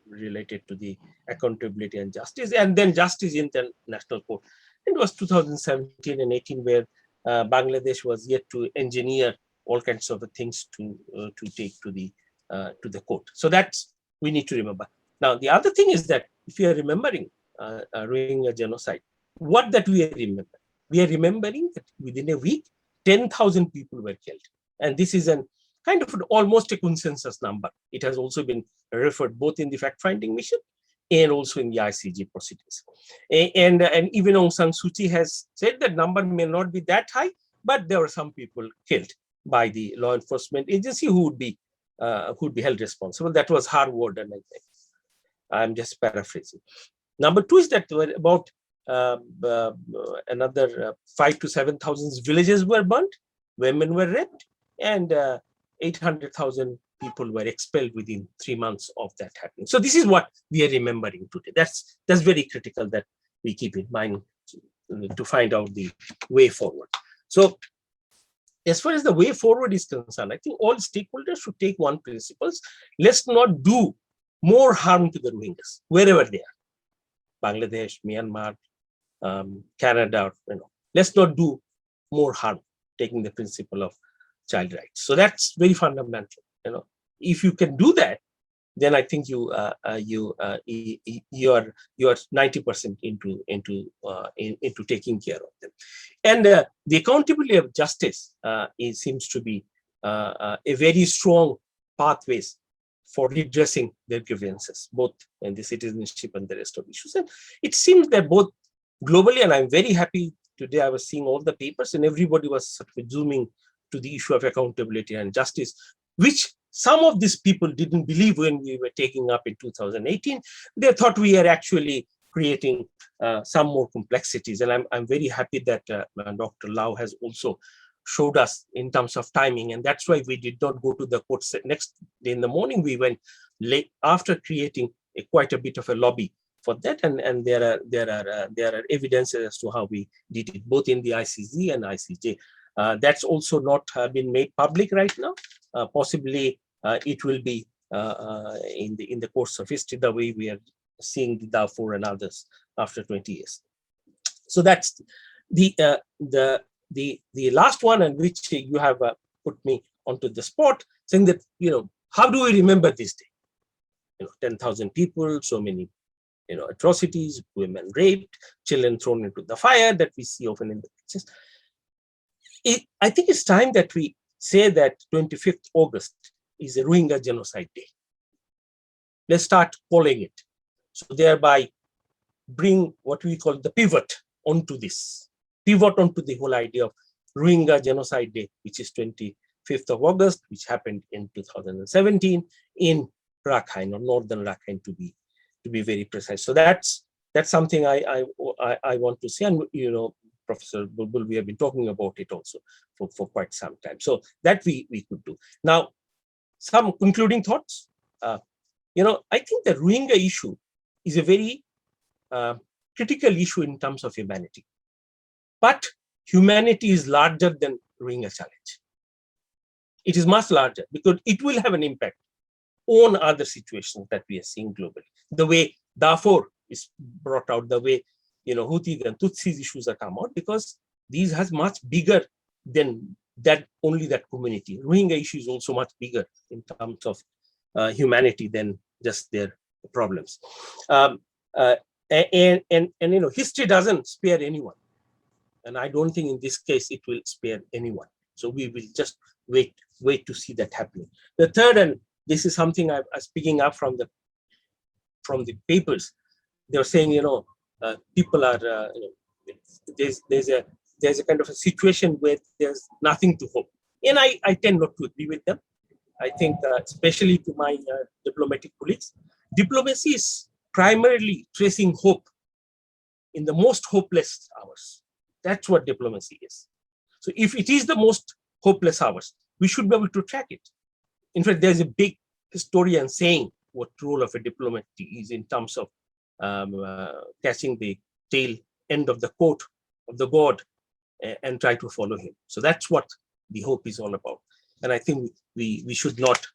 related to the accountability and justice, and then justice in the national court. It was 2017 and 18 where Bangladesh was yet to engineer all kinds of things to take to the court. So that's, we need to remember. Now, the other thing is that if you are remembering Rohingya genocide, what that we are remembering? We are remembering that within a week, 10,000 people were killed. And this is an kind of almost a consensus number. It has also been referred both in the fact-finding mission and also in the ICJ proceedings. And even Aung San Suu Kyi has said that number may not be that high, but there were some people killed by the law enforcement agency who would be held responsible. That was her word, and I think I'm just paraphrasing. Number two is that there were about another 5,000 to 7,000 villages were burnt, women were raped, and 800,000 people were expelled within 3 months of that happening. So this is what we are remembering today. That's very critical that we keep in mind to find out the way forward. So as far as the way forward is concerned, I think all stakeholders should take one principle. Let's not do more harm to the Rohingyas, wherever they are. Bangladesh, Myanmar, Canada, let's not do more harm, taking the principle of child rights. So that's very fundamental. If you can do that, then I think you are 90% into taking care of them. And the accountability of justice seems to be a very strong pathways for redressing their grievances, both in the citizenship and the rest of issues. And it seems that both globally, and I'm very happy today, I was seeing all the papers and everybody was sort of zooming to the issue of accountability and justice, which some of these people didn't believe when we were taking up in 2018. They thought we are actually creating some more complexities. And I'm very happy that Dr. Lau has also showed us in terms of timing. And that's why we did not go to the court next day in the morning. We went late after creating quite a bit of a lobby for that. And there are evidences as to how we did it, both in the ICZ and ICJ. That's also not been made public right now. Possibly it will be in the course of history, the way we are seeing the Darfur and others after 20 years. So that's the last one, and which you have put me onto the spot, saying that, how do we remember this day? 10,000 people, so many, atrocities, women raped, children thrown into the fire that we see often in the pictures. I think it's time that we say that 25th August is a Rohingya Genocide Day. Let's start calling it. So thereby bring what we call the pivot onto this. Pivot onto the whole idea of Rohingya Genocide Day, which is 25th of August, which happened in 2017 in Rakhine, or Northern Rakhine to be very precise. So that's something I want to say. And, Professor Bulbul, we have been talking about it also for quite some time. So that we could do. Now, some concluding thoughts. I think the Rohingya issue is a very critical issue in terms of humanity. But humanity is larger than Rohingya challenge. It is much larger because it will have an impact on other situations that we are seeing globally. The way Darfur is brought out, the way Houthi and Tutsis issues are come out, because these has much bigger than that, only that community. Rohingya issue is also much bigger in terms of humanity than just their problems. History doesn't spare anyone. And I don't think in this case it will spare anyone. So we will just wait to see that happening. The third, and this is something I'm picking up from the papers, they're saying, people are, there's a kind of a situation where there's nothing to hope. And I tend not to agree with them. I think, especially to my diplomatic colleagues, diplomacy is primarily tracing hope in the most hopeless hours. That's what diplomacy is. So if it is the most hopeless hours, we should be able to track it. In fact, there's a big historian saying what role of a diplomat is in terms of catching the tail end of the coat of the god and try to follow him. So that's what the hope is all about. And I think we should not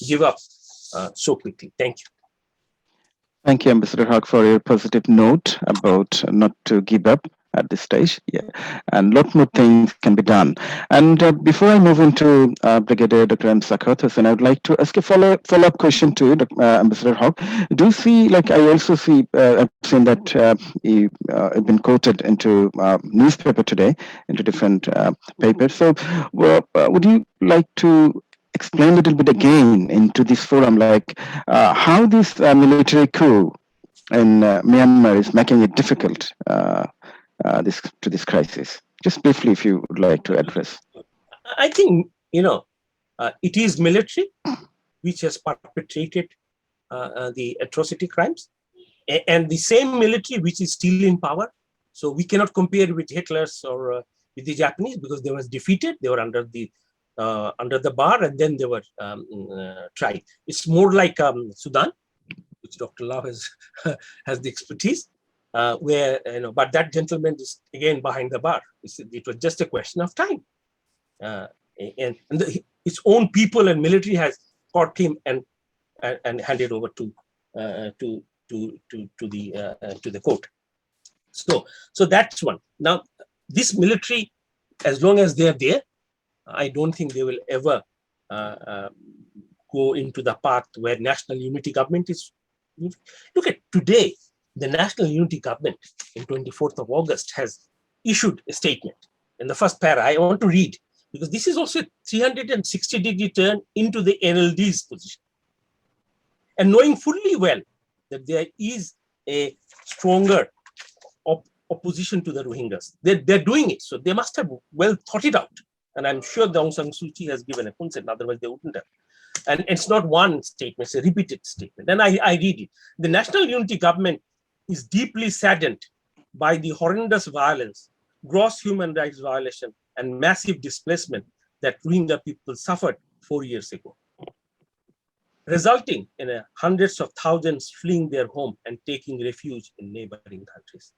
give up so quickly. Thank you. Thank you, Ambassador Hock, for your positive note about not to give up at this stage. Yeah, and a lot more things can be done. And before I move into Brigadier Dr. M. Sakhathas, I would like to ask a follow-up question to Ambassador Hock. Do you see, like I also see, I've seen that you've been quoted into newspaper today, into different papers. So would you like to explain a little bit again into this forum, like how this military coup in Myanmar is making it difficult this crisis? Just briefly, if you would like to address. I think, it is military which has perpetrated the atrocity crimes, and the same military which is still in power. So we cannot compare with Hitler's or with the Japanese, because they was defeated. They were under the bar, and then they were tried. It's more like Sudan, which Dr. Lau has the expertise, where, but that gentleman is again behind the bar. It was just a question of time. And its own people and military has caught him and handed over to the court. So that's one. Now, this military, as long as they are there, I don't think they will ever go into the path where national unity government is. Look at today, the national unity government in 24th of August has issued a statement. In the first para, I want to read, because this is also a 360-degree turn into the NLD's position. and knowing fully well that there is a stronger opposition to the Rohingyas. They're doing it, so they must have well thought it out. And I'm sure the Aung San Suu Kyi has given a consent, otherwise they wouldn't have. And it's not one statement, it's a repeated statement. And I read it. The National Unity Government is deeply saddened by the horrendous violence, gross human rights violation, and massive displacement that Rohingya people suffered 4 years ago, resulting in hundreds of thousands fleeing their home and taking refuge in neighboring countries.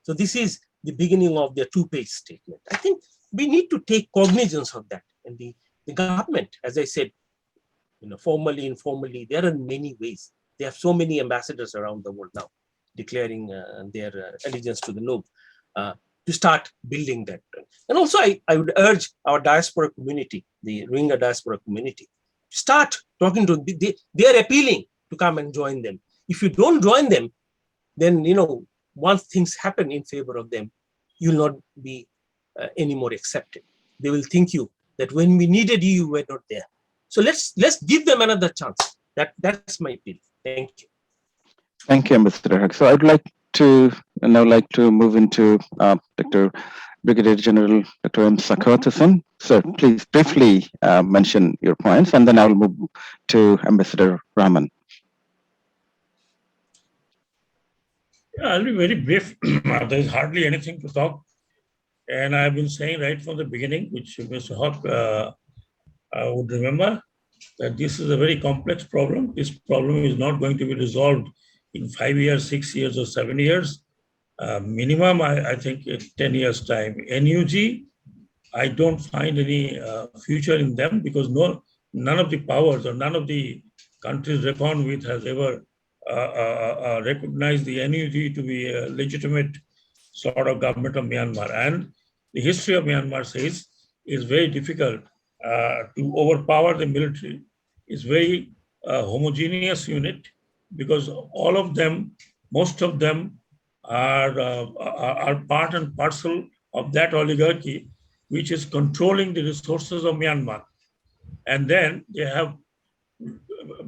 So this is the beginning of their two-page statement. I think we need to take cognizance of that. And the government, as I said, formally, informally, there are many ways. They have so many ambassadors around the world now declaring their allegiance to the NUG, to start building that. And also I would urge our diaspora community, the Rohingya diaspora community, to start talking to them. They are appealing to come and join them. If you don't join them, then, once things happen in favor of them, you'll not be any more accepted. They will think you that when we needed you, you were not there. So let's give them another chance. That's my appeal. Thank you. Thank you, Ambassador Haq. So I'd like to move into Brigadier General Dr. M. Sakatasan. Sir, please briefly mention your points, and then I'll move to Ambassador Rahman. Yeah, I'll be very brief. There's hardly anything to talk. And I've been saying right from the beginning, which Mr. Haq would remember, that this is a very complex problem. This problem is not going to be resolved in 5 years, 6 years, or 7 years. Minimum, I think, 10 years' time. NUG, I don't find any future in them, because none of the powers or none of the countries reckoned with has ever recognized the NUG to be a legitimate sort of government of Myanmar. And the history of Myanmar says it's very difficult to overpower the military. It's very homogeneous unit, because all of them, most of them are part and parcel of that oligarchy, which is controlling the resources of Myanmar. And then they have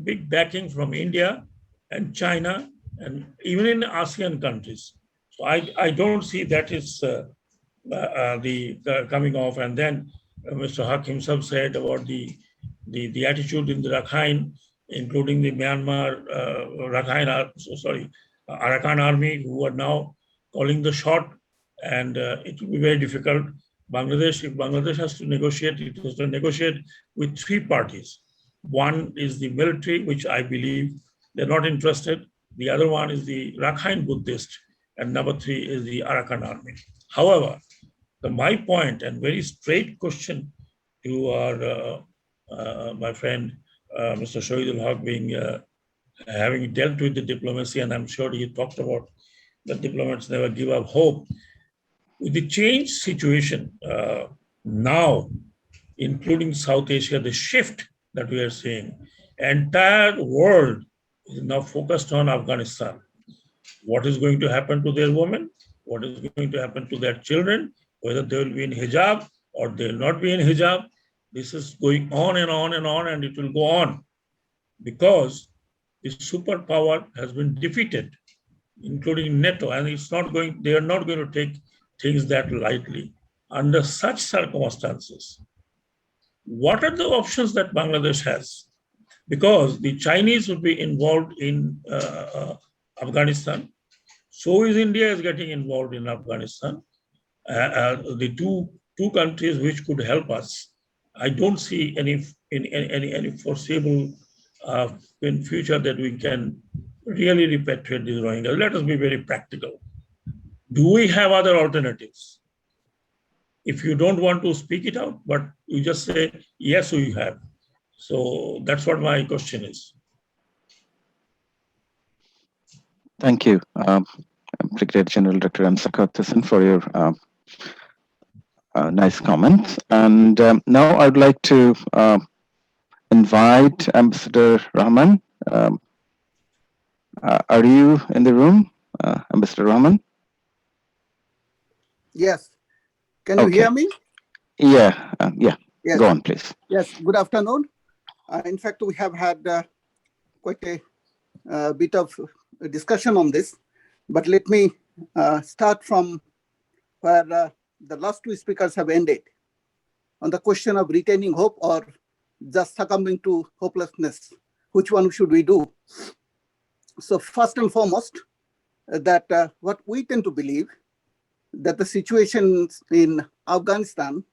big backing from India and China, and even in ASEAN countries. So I don't see that is the coming off. And then Mr. Haq himself said about the attitude in the Rakhine, including the Myanmar Arakan army, who are now calling the shot, and it will be very difficult. If Bangladesh has to negotiate, it has to negotiate with three parties. One is the military, which I believe they're not interested. The other one is the Rakhine Buddhist, and number three is the Arakan army. However, my point and very straight question to our my friend Mr. Schweidenhock, having dealt with the diplomacy, and I'm sure he talked about that diplomats never give up hope. With the changed situation now, including South Asia, the shift that we are seeing, entire world is now focused on Afghanistan. What is going to happen to their women? What is going to happen to their children? Whether they will be in hijab or they will not be in hijab. This is going on and on and on, and it will go on, because the superpower has been defeated, including NATO, and they are not going to take things that lightly. Under such circumstances, what are the options that Bangladesh has? Because the Chinese would be involved in Afghanistan. So is India is getting involved in Afghanistan. The two countries which could help us. I don't see any foreseeable in future that we can really repatriate these Rohingyas. Let us be very practical. Do we have other alternatives? If you don't want to speak it out, but you just say, yes, we have. So that's what my question is. Thank you, Brigadier General Dr. M. Sakatasan, for your nice comments. And now I'd like to invite Ambassador Rahman. Are you in the room, Ambassador Rahman? Yes. Can you hear me? Yeah, yeah. Yes. Go on, please. Yes. Good afternoon. In fact, we have had quite a a bit of a discussion on this, but let me start from where the last two speakers have ended, on the question of retaining hope or just succumbing to hopelessness. Which one should we do? So first and foremost, that what we tend to believe, that the situation in Afghanistan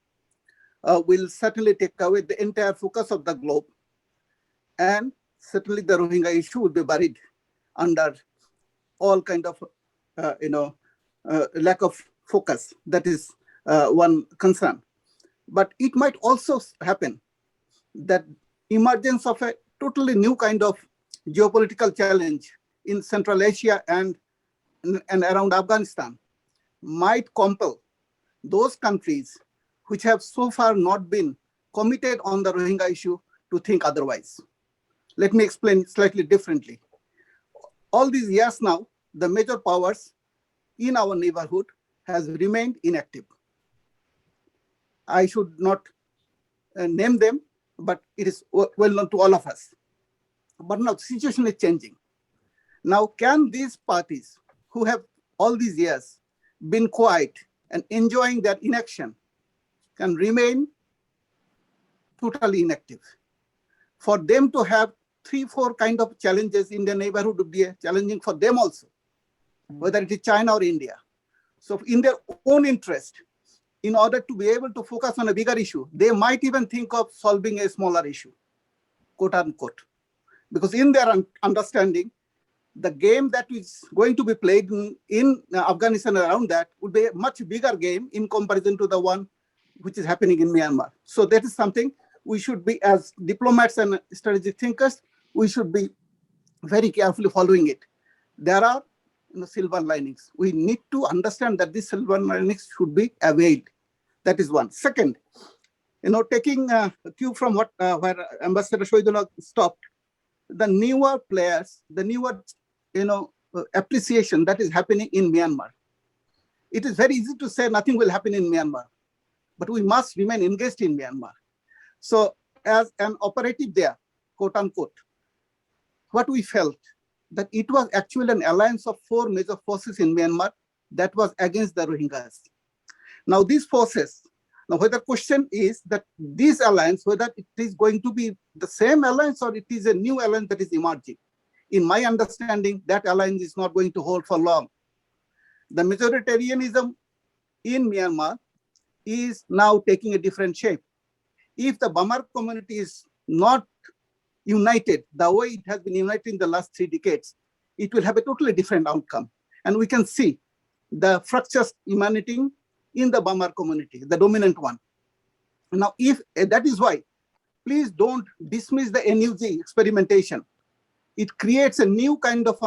will certainly take away the entire focus of the globe, and certainly the Rohingya issue will be buried under all kind of lack of focus. That is one concern. But it might also happen that emergence of a totally new kind of geopolitical challenge in Central Asia and around Afghanistan might compel those countries which have so far not been committed on the Rohingya issue to think otherwise. Let me explain slightly differently. All these years now, the major powers in our neighborhood has remained inactive. I should not name them, but it is well known to all of us. But now the situation is changing. Now, can these parties who have all these years been quiet and enjoying their inaction can remain totally inactive? For them to have 3-4 kind of challenges in their neighborhood would be challenging for them also, whether it is China or India. So in their own interest, in order to be able to focus on a bigger issue, they might even think of solving a smaller issue, quote unquote. Because in their understanding, the game that is going to be played in Afghanistan around that would be a much bigger game in comparison to the one which is happening in Myanmar. So that is something we should be, as diplomats and strategic thinkers, we should be very carefully following it. There are silver linings. We need to understand that these silver linings should be availed. That is one. Second, taking a cue from what where Ambassador Schweidenhock stopped, the newer players, the newer appreciation that is happening in Myanmar. It is very easy to say nothing will happen in Myanmar, but we must remain engaged in Myanmar. So as an operative there, quote unquote, what we felt that it was actually an alliance of 4 major forces in Myanmar that was against the Rohingyas. Now these forces, now whether question is that this alliance, whether it is going to be the same alliance or it is a new alliance that is emerging. In my understanding, that alliance is not going to hold for long. The majoritarianism in Myanmar is now taking a different shape. If the Bamar community is not united the way it has been united in the last 3 decades, it will have a totally different outcome. And we can see the fractures emanating in the Bamar community, the dominant one. Now, if that is why, please don't dismiss the NUG experimentation. It creates a new kind of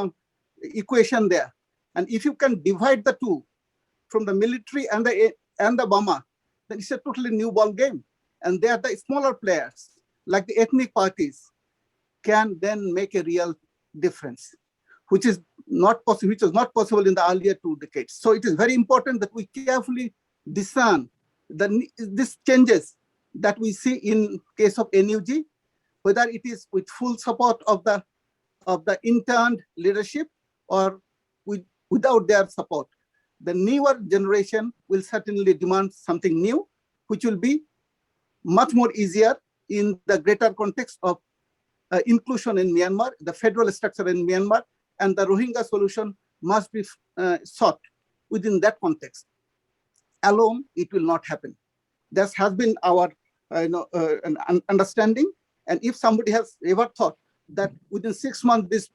equation there. And if you can divide the two from the military and the Bama, then it's a totally new ball game. And there the smaller players, like the ethnic parties, can then make a real difference, which is not possible, which was not possible in the earlier 2 decades. So it is very important that we carefully discern these changes that we see in case of NUG, whether it is with full support of the interned leadership or without their support. The newer generation will certainly demand something new, which will be much more easier in the greater context of inclusion in Myanmar, the federal structure in Myanmar, and the Rohingya solution must be sought within that context. Alone, it will not happen. This has been our an understanding. And if somebody has ever thought that within 6 months these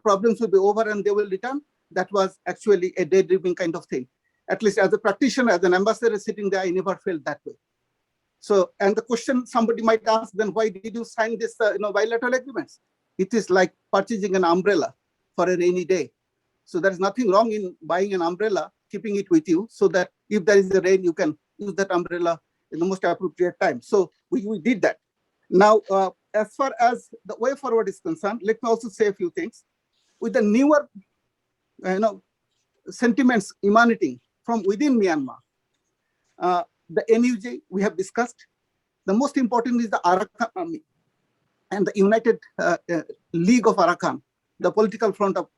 problems will be over and they will return, that was actually a daydreaming kind of thing. At least as a practitioner, as an ambassador sitting there, I never felt that way. So, and the question somebody might ask, then why did you sign this bilateral agreements? It is like purchasing an umbrella for a rainy day. So there is nothing wrong in buying an umbrella, keeping it with you, so that if there is a rain, you can use that umbrella in the most appropriate time. So we did that. Now, as far as the way forward is concerned, let me also say a few things. With the newer sentiments emanating from within Myanmar, the NUG we have discussed. The most important is the Arakan Army and the United League of Arakan, the political front of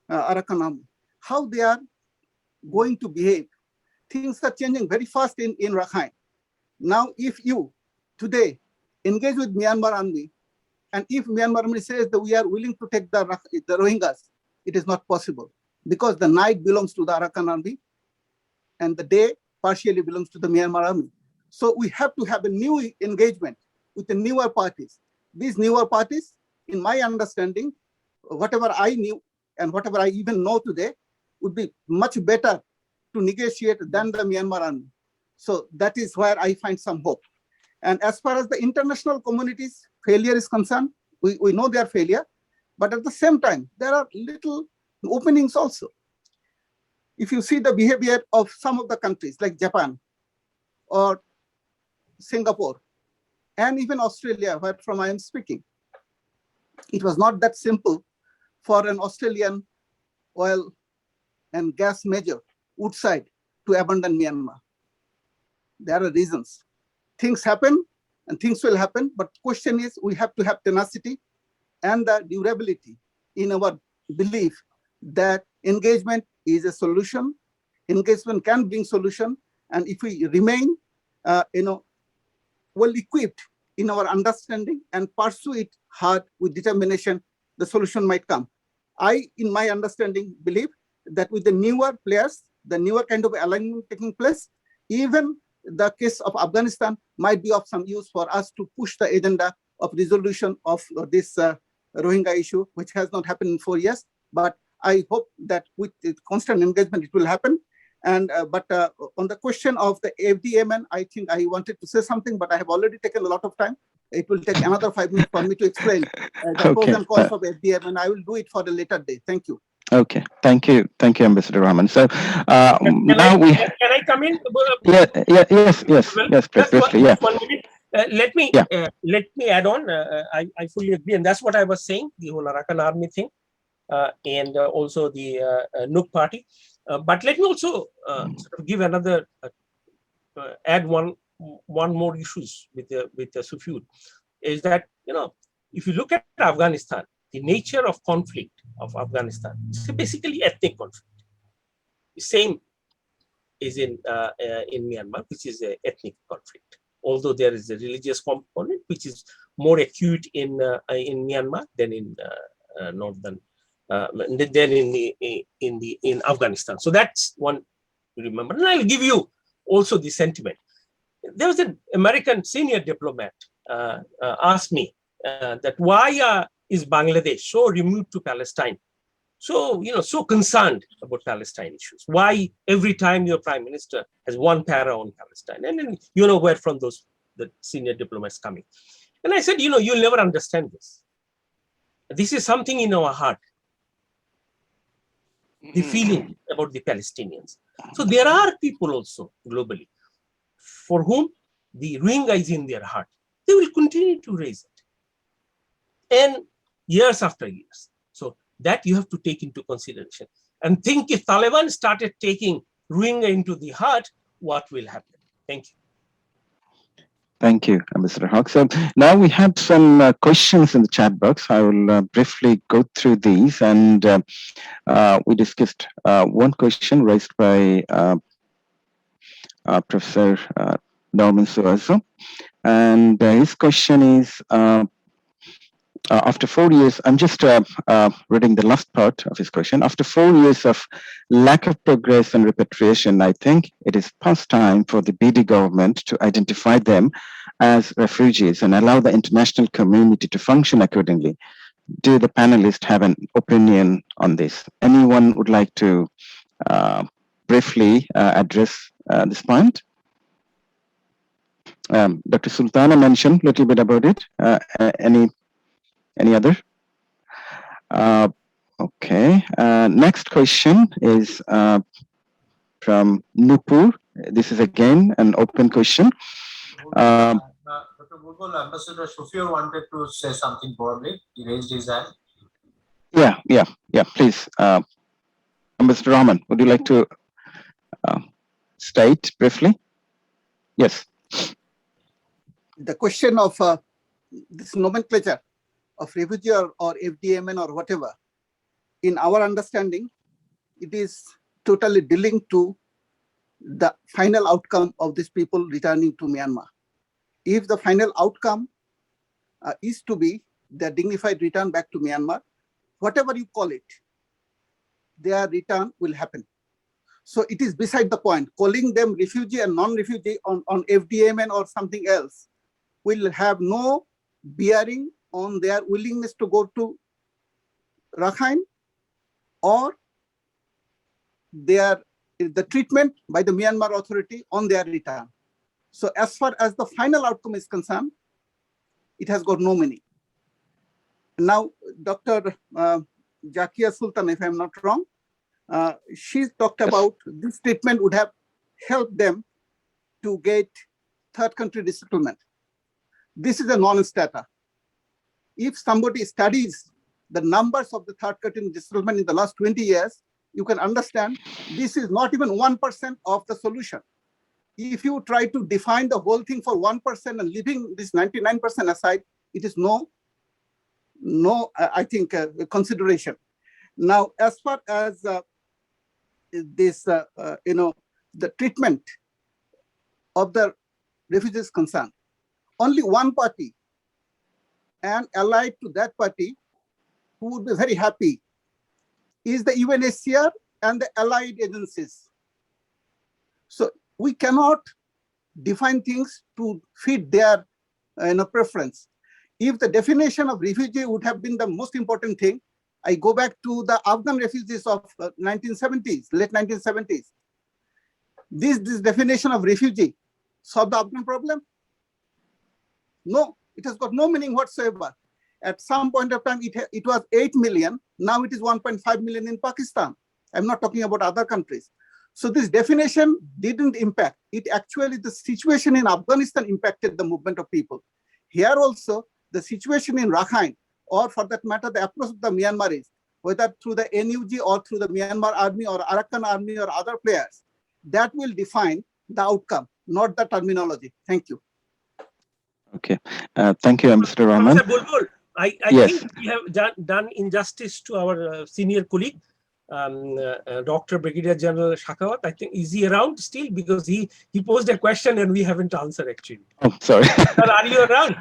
Arakan Army, how they are going to behave. Things are changing very fast in Rakhine. Now, if you today engage with Myanmar Army, and if Myanmar Army says that we are willing to take the Rohingyas, it is not possible, because the night belongs to the Arakan Army and the day partially belongs to the Myanmar Army. So we have to have a new engagement with the newer parties. These newer parties, in my understanding, whatever I knew and whatever I even know today, would be much better to negotiate than the Myanmar Army. So that is where I find some hope. And as far as the international community's failure is concerned, we know their failure, but at the same time, there are little openings also. If you see the behavior of some of the countries like Japan or Singapore, and even Australia, where from I am speaking, it was not that simple for an Australian oil and gas major, Woodside, to abandon Myanmar. There are reasons. Things happen and things will happen, but the question is, we have to have tenacity and the durability in our belief that engagement is a solution. Engagement can bring solution, and if we remain, well equipped in our understanding and pursue it hard with determination, the solution might come. I, in my understanding, believe that with the newer players, the newer kind of alignment taking place, even the case of Afghanistan might be of some use for us to push the agenda of resolution of this Rohingya issue, which has not happened in 4 years. But I hope that with constant engagement, it will happen. And but on the question of the FDMN, I think I wanted to say something, but I have already taken a lot of time. It will take another 5 minutes for me to explain the pros and cons of FDMN. I will do it for a later day. Thank you. Okay, thank you, Ambassador Rahman. So now can I come in? Yes, briefly, yeah. 1 minute. Let me add on. I fully agree, and that's what I was saying. The whole Arakan Army thing, and also the Nook Party. But let me also sort of give another add one more issues with the Sufyud, is that if you look at Afghanistan, the nature of conflict of Afghanistan is basically ethnic conflict. The same is in Myanmar, which is an ethnic conflict. Although there is a religious component which is more acute in Myanmar than in northern. Then in Afghanistan. So that's one to remember. And I'll give you also the sentiment. There was an American senior diplomat asked me that why is Bangladesh so removed to Palestine, so so concerned about Palestine issues? Why every time your prime minister has one para on Palestine? And then where from the senior diplomats coming. And I said, you'll never understand this. This is something in our heart. The feeling about the Palestinians. So there are people also globally for whom the Rohingya is in their heart. They will continue to raise it, and years after years. So that you have to take into consideration and think, if Taliban started taking Rohingya into the heart, what will happen? Thank you. Thank you, Mr. Hawk. So now we have some questions in the chat box. I will briefly go through these, and we discussed one question raised by Professor Norman Suazo, and his question is, after 4 years, I'm just reading the last part of his question. After 4 years of lack of progress and repatriation, I think it is past time for the BD government to identify them as refugees and allow the international community to function accordingly. Do the panelists have an opinion on this? Anyone would like to briefly address this point? Dr. Sultana mentioned a little bit about it. Any other? Okay. Next question is from Nupur. This is again an open question. Dr. Bulbul, Ambassador Shufir wanted to say something broadly. He raised his hand. Yeah. Please, Ambassador Rahman, would you like to state briefly? Yes. The question of this nomenclature of refugee or FDMN or whatever, in our understanding, it is totally linked to the final outcome of these people returning to Myanmar. If the final outcome is to be their dignified return back to Myanmar, whatever you call it, their return will happen. So it is beside the point. Calling them refugee and non-refugee on FDMN or something else will have no bearing on their willingness to go to Rakhine or the treatment by the Myanmar Authority on their return. So as far as the final outcome is concerned, it has got no meaning. Now, Dr. Jakia Sultan, if I'm not wrong, she talked about this treatment would have helped them to get third country resettlement. This is a non-starter. If somebody studies the numbers of the third country resettlement in the last 20 years, you can understand this is not even 1% of the solution. If you try to define the whole thing for 1% and leaving this 99% aside, it is no, I think, consideration. Now, as far as this, the treatment of the refugees concerned, only one party and allied to that party who would be very happy is the UNHCR and the allied agencies. So we cannot define things to fit their preference. If the definition of refugee would have been the most important thing, I go back to the Afghan refugees of 1970s, late 1970s. This definition of refugee solved the Afghan problem? No, it has got no meaning whatsoever. At some point of time, it was 8 million. Now it is 1.5 million in Pakistan. I'm not talking about other countries. So this definition didn't impact. It actually, the situation in Afghanistan impacted the movement of people. Here also, the situation in Rakhine, or for that matter, the approach of the Myanmaris, whether through the NUG or through the Myanmar army or Arakan army or other players, that will define the outcome, not the terminology. Thank you. Okay, thank you, Mr. Rahman. Professor Bulbul, I Yes. think we have done injustice to our senior colleague, Dr. Brigadier General Shakawat. I think, is he around still? Because he posed a question and we haven't answered actually. Oh, sorry. Sir, are you around?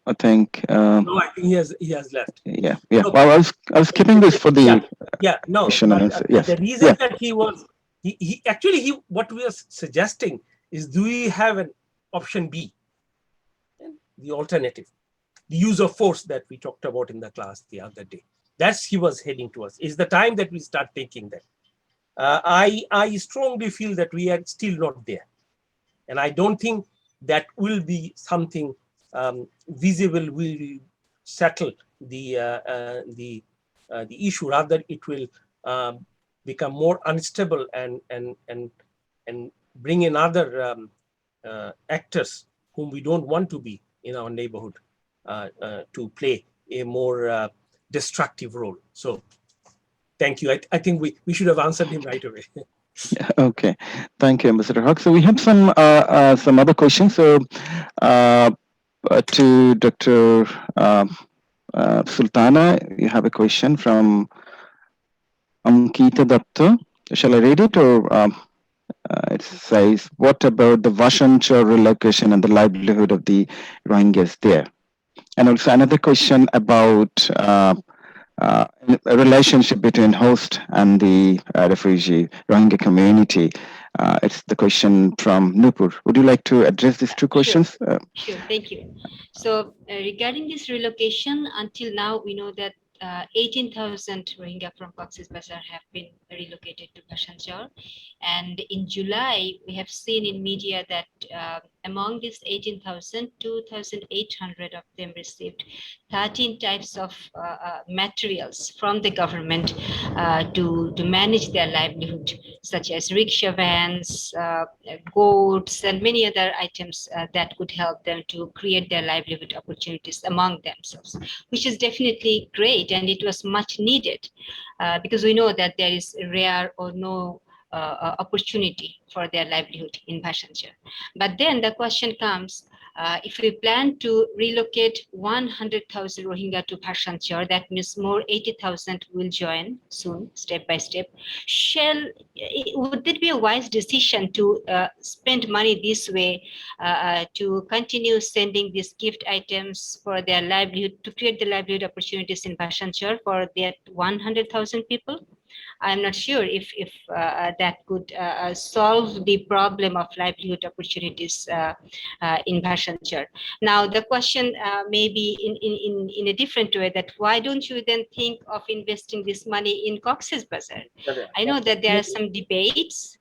I think. No, I think he has left. Yeah. So, Well, I was keeping this for the no. question and answer. Yes. The reason that he actually what we are suggesting is, do we have an option B, the alternative, the use of force that we talked about in the class the other day? That's he was heading towards. Is the time that we start thinking that. I strongly feel that we are still not there, and I don't think that will be something visible will settle the issue. Rather, it will become more unstable and bring in other actors whom we don't want to be in our neighborhood to play a more destructive role. So thank you. I think we should have answered him right away. Yeah, okay, thank you, Mr. Haq. So we have some other questions. So to Dr. Sultana, you have a question from Ankita Datta. Shall I read it, or it says, what about the Vashanchar relocation and the livelihood of the Rohingyas there? And also another question about a relationship between host and the refugee Rohingya community. It's the question from Nupur. Would you like to address these two questions? Sure, thank you. So regarding this relocation, until now, we know that 18,000 Rohingya from Cox's Bazar have been relocated to Bhasanchar. And in July, we have seen in media that among these 18,000, 2,800 of them received 13 types of materials from the government to manage their livelihood, such as rickshaw vans, goats, and many other items that could help them to create their livelihood opportunities among themselves, which is definitely great, and it was much needed because we know that there is rare or no opportunity for their livelihood in Bhasanchar. But then the question comes, If we plan to relocate 100,000 Rohingya to Bhasanchar, that means more 80,000 will join soon, step by step. Would it be a wise decision to spend money this way, to continue sending these gift items for their livelihood, to create the livelihood opportunities in Bhasanchar for that 100,000 people? I'm not sure if that could solve the problem of livelihood opportunities in Bhasanchar. Now, the question may be in a different way, that why don't you then think of investing this money in Cox's Bazar? I know that there are some debates.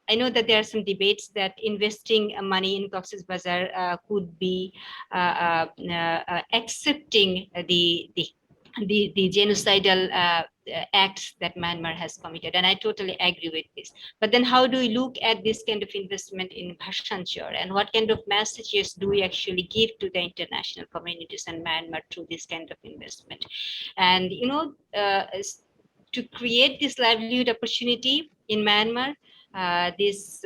I know that there are some debates that investing money in Cox's Bazar could be accepting the genocidal acts that Myanmar has committed, and I totally agree with this. But then, how do we look at this kind of investment in Bhasanchar, and what kind of messages do we actually give to the international communities and Myanmar through this kind of investment? And to create this livelihood opportunity in Myanmar, this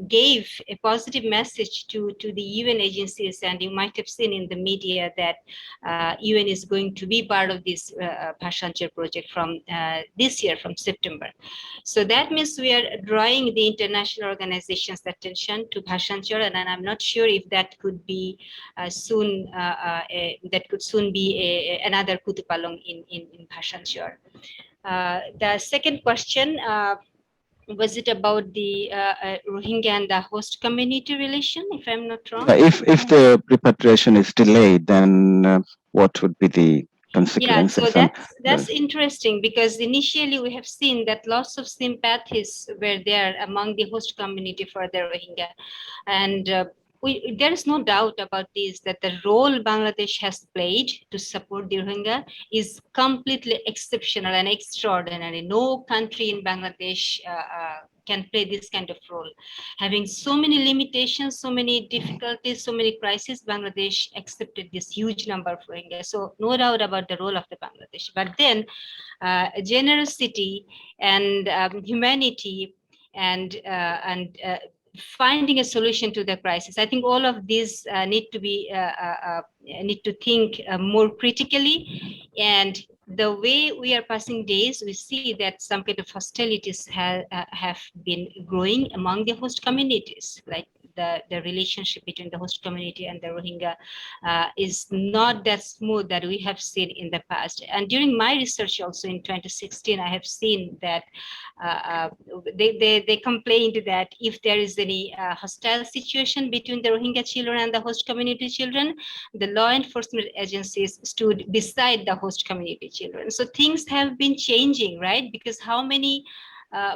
gave a positive message to the UN agencies, and you might have seen in the media that UN is going to be part of this Bhasanchar project from this year, from September. So that means we are drawing the international organizations' attention to Bhasanchar, and I'm not sure if that could be soon be another Kutupalong in Bhasanchar. The second question, was it about the Rohingya and the host community relation, if I'm not wrong? If the repatriation is delayed, then what would be the consequences? Yeah, so that's interesting, because initially we have seen that lots of sympathies were there among the host community for the Rohingya, and there is no doubt about this, that the role Bangladesh has played to support the Rohingya is completely exceptional and extraordinary. No country in Bangladesh can play this kind of role. Having so many limitations, so many difficulties, so many crises, Bangladesh accepted this huge number of Rohingya. So no doubt about the role of the Bangladesh. But then generosity and humanity and finding a solution to the crisis, I think all of these need to think more critically. And the way we are passing days, we see that some kind of hostilities have been growing among the host communities, like the relationship between the host community and the Rohingya is not that smooth that we have seen in the past. And during my research also in 2016, I have seen that they complained that if there is any hostile situation between the Rohingya children and the host community children, the law enforcement agencies stood beside the host community children. So things have been changing, right? Because how many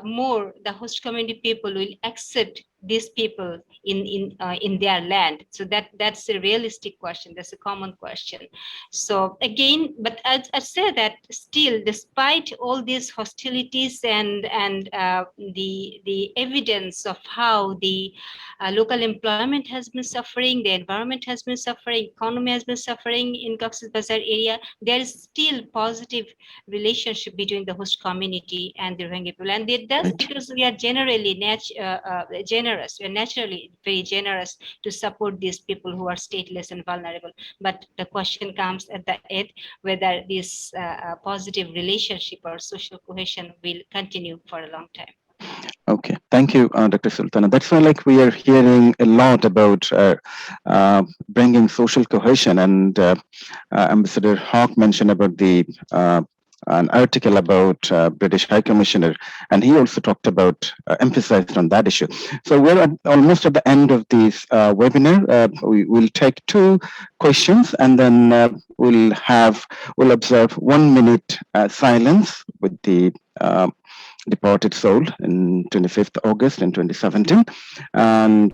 more the host community people will accept these people in their land? So that's a realistic question. That's a common question. So again, but I say that still, despite all these hostilities and the evidence of how the local employment has been suffering, the environment has been suffering, economy has been suffering in Cox's Bazar area, there is still positive relationship between the host community and the Rohingya people. And that's because we are generally generous. We are naturally very generous to support these people who are stateless and vulnerable. But the question comes at the end, whether this positive relationship or social cohesion will continue for a long time. Okay, thank you, Dr. Sultana. That's why, like, we are hearing a lot about bringing social cohesion, and Ambassador Hawk mentioned about an article about British High Commissioner, and he also talked about emphasized on that issue. So we're almost at the end of this webinar. We will take 2 questions, and then we'll observe 1 minute silence with the departed soul in 25th August in 2017. And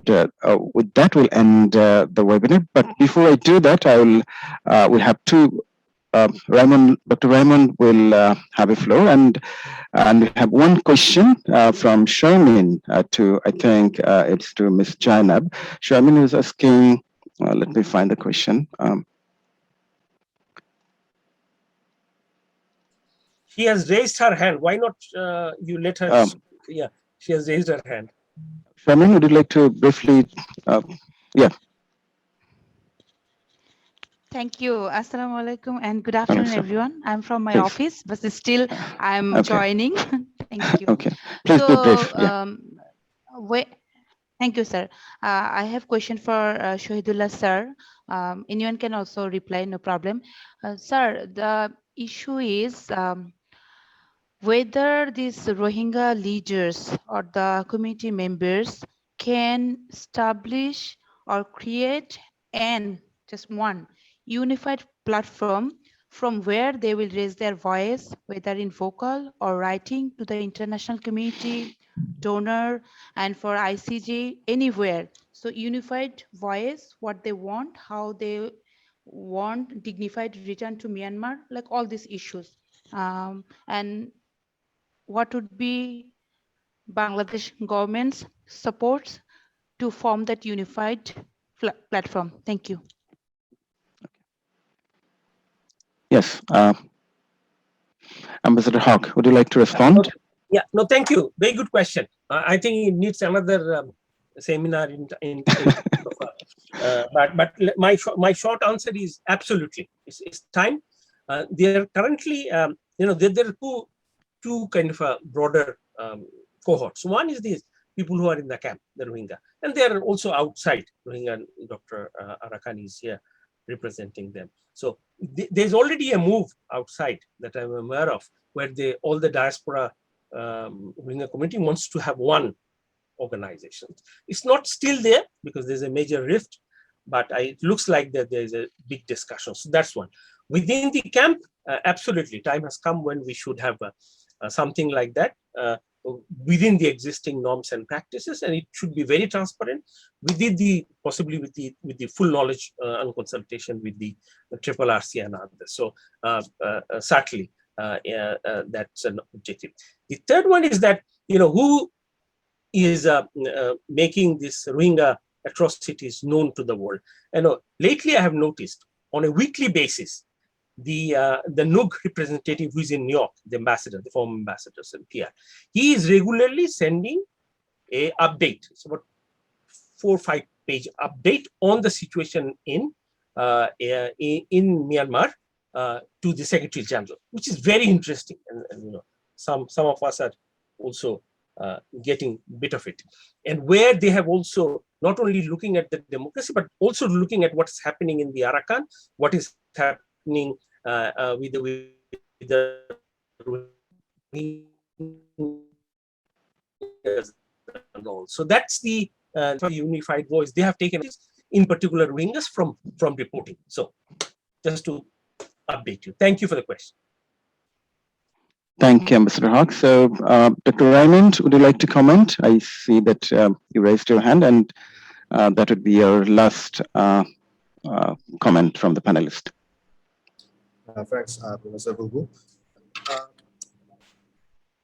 with that, we'll end the webinar. But before I do that, we'll have 2. Dr. Raymond will have a floor, and we have 1 question from Sharmin to, I think it's to Ms. Jainab. Sharmin is asking, let me find the question. She has raised her hand. Why not you let her? Yeah, she has raised her hand. Shaman, would you like to briefly, yeah, Thank you. Assalamu alaikum and good Alex, afternoon, everyone. I'm from my please. office, but still I'm Okay, joining. Thank you. okay. Please be brief. So, Yeah. wait, thank you, sir. I have question for Shahidullah, sir. Anyone can also reply, no problem. Sir, the issue is whether these Rohingya leaders or the community members can establish or create just one unified platform from where they will raise their voice, whether in vocal or writing to the international community, donor, and for ICJ, anywhere. So unified voice, what they want, how they want dignified return to Myanmar, like all these issues. And what would be Bangladesh government's supports to form that unified platform? Thank you. Yes. Ambassador Hawk, would you like to respond? Yeah, no, thank you. Very good question. I think it needs another seminar but my short answer is absolutely. It's time. There are currently, there are two kind of broader cohorts. One is these people who are in the camp, the Rohingya, and they are also outside. Rohingya, Dr. Arakan is here representing them. So there's already a move outside that I'm aware of, where all the diaspora Rohingya community wants to have one organization. It's not still there because there's a major rift, but it looks like that there's a big discussion. So that's one. Within the camp, absolutely, time has come when we should have something like that within the existing norms and practices, and it should be very transparent within possibly with the full knowledge and consultation with the triple RC and others. So certainly that's an objective. The third one is that who is making this Rohingya atrocities known to the world. Lately I have noticed on a weekly basis the NUG representative who is in New York, the ambassador, the former ambassadors and PR, he is regularly sending a update. It's about 4 or 5 page update on the situation in Myanmar to the Secretary General, which is very interesting. And some of us are also getting a bit of it. And where they have also not only looking at the democracy, but also looking at what's happening in the Arakan, what is happening with the so that's the unified voice. They have taken in particular Rohingyas from reporting. So just to update you. Thank you for the question. Thank you, Ambassador Hawk. So, Dr. Raymond, would you like to comment? I see that you raised your hand, and that would be your last comment from the panelist. Thanks, Professor Bulbul.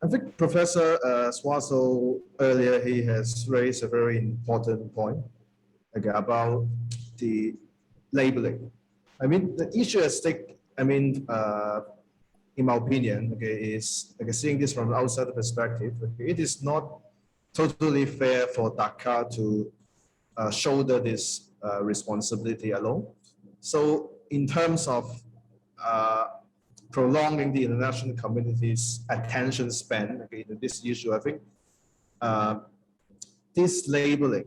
I think Professor Swaso earlier, he has raised a very important point about the labeling. I mean, the issue at stake, in my opinion, is seeing this from an outside perspective, it is not totally fair for Dhaka to shoulder this responsibility alone. So in terms of prolonging the international community's attention span in this issue, I think this labeling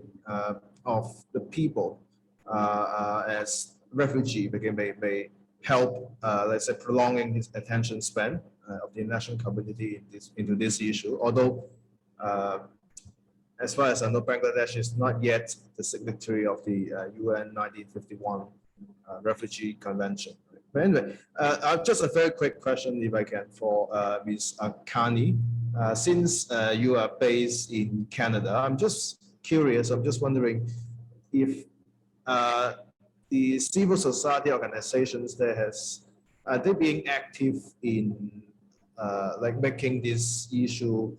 of the people as refugee may help, let's say, prolonging this attention span of the international community into this issue. Although, as far as I know, Bangladesh is not yet the signatory of the UN 1951 Refugee Convention. But anyway, just a very quick question, if I can, for Ms. Akani. Since you are based in Canada, I'm just curious, I'm just wondering if the civil society organizations there are they being active in like making this issue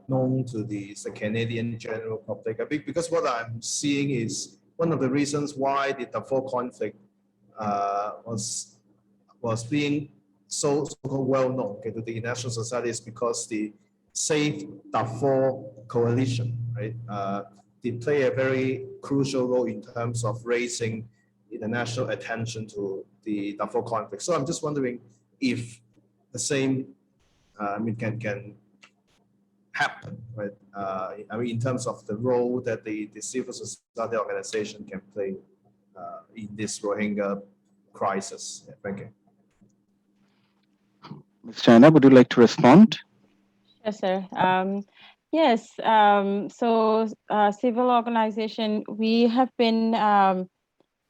known to the Canadian general public? Because what I'm seeing is one of the reasons why the Darfur conflict was being so well known to the international society is because the Save Darfur Coalition, right? They play a very crucial role in terms of raising international attention to the Darfur conflict. So I'm just wondering if the same, can happen, right? In terms of the role that the civil society organization can play in this Rohingya crisis. Yeah, thank you. Ms. China, would you like to respond? Yes, sir. Yes. So civil organization, we have been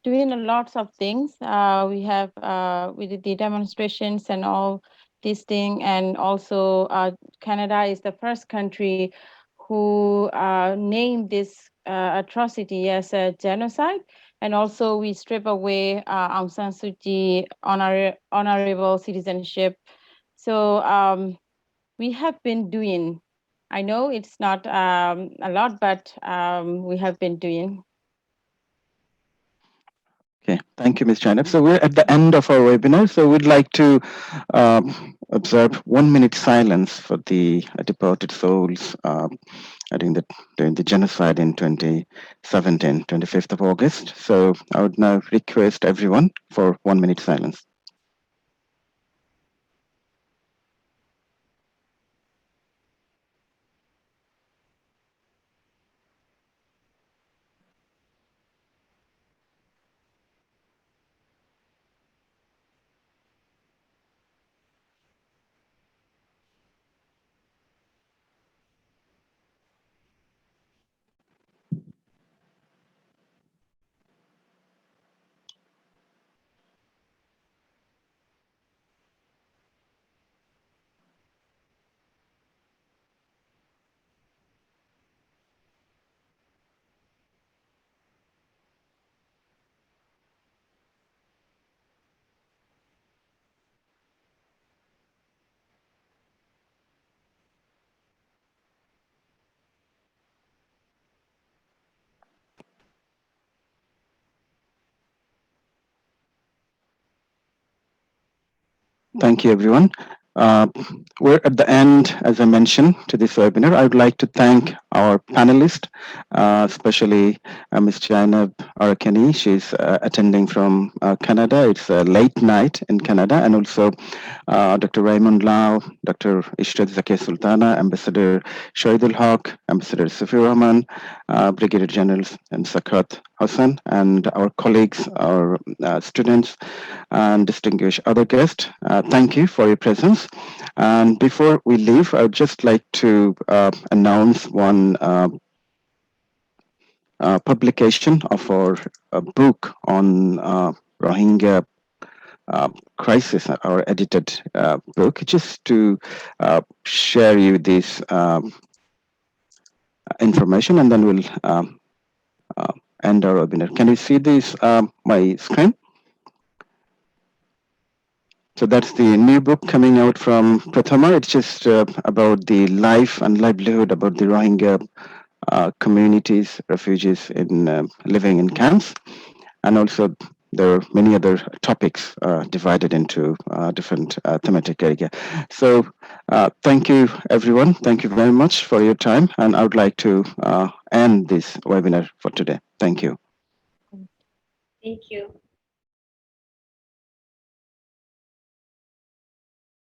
doing a lots of things. We did the demonstrations and all these things, and also Canada is the first country who named this atrocity as a genocide. And also we strip away Aung San Suu Kyi honorable citizenship. So we have been doing. I know it's not a lot, but we have been doing. Okay, thank you, Ms. China. So we're at the end of our webinar. So we'd like to observe 1 minute silence for the deported souls during the genocide in 2017, 25th of August. So I would now request everyone for 1 minute silence. Thank you, everyone. We're at the end, as I mentioned, to this webinar. I would like to thank our panelists, especially Ms. Jainab Arakani. She's attending from Canada. It's a late night in Canada. And also Dr. Raymond Lau, Dr. Ishrat Zakir Sultana, Ambassador Schweidenhock, Ambassador Safir Rahman, Brigadier Generals and Sakat Hassan, and our colleagues, our students, and distinguished other guests. Thank you for your presence. And before we leave, I would just like to announce one publication of our book on Rohingya crisis, our edited book, just to share you this information, and then we'll end our webinar. Can you see this, my screen? So that's the new book coming out from Prathama. It's just about the life and livelihood about the Rohingya communities, refugees in living in camps. And also there are many other topics divided into different thematic area. So thank you, everyone. Thank you very much for your time. And I would like to end this webinar for today. Thank you. Thank you.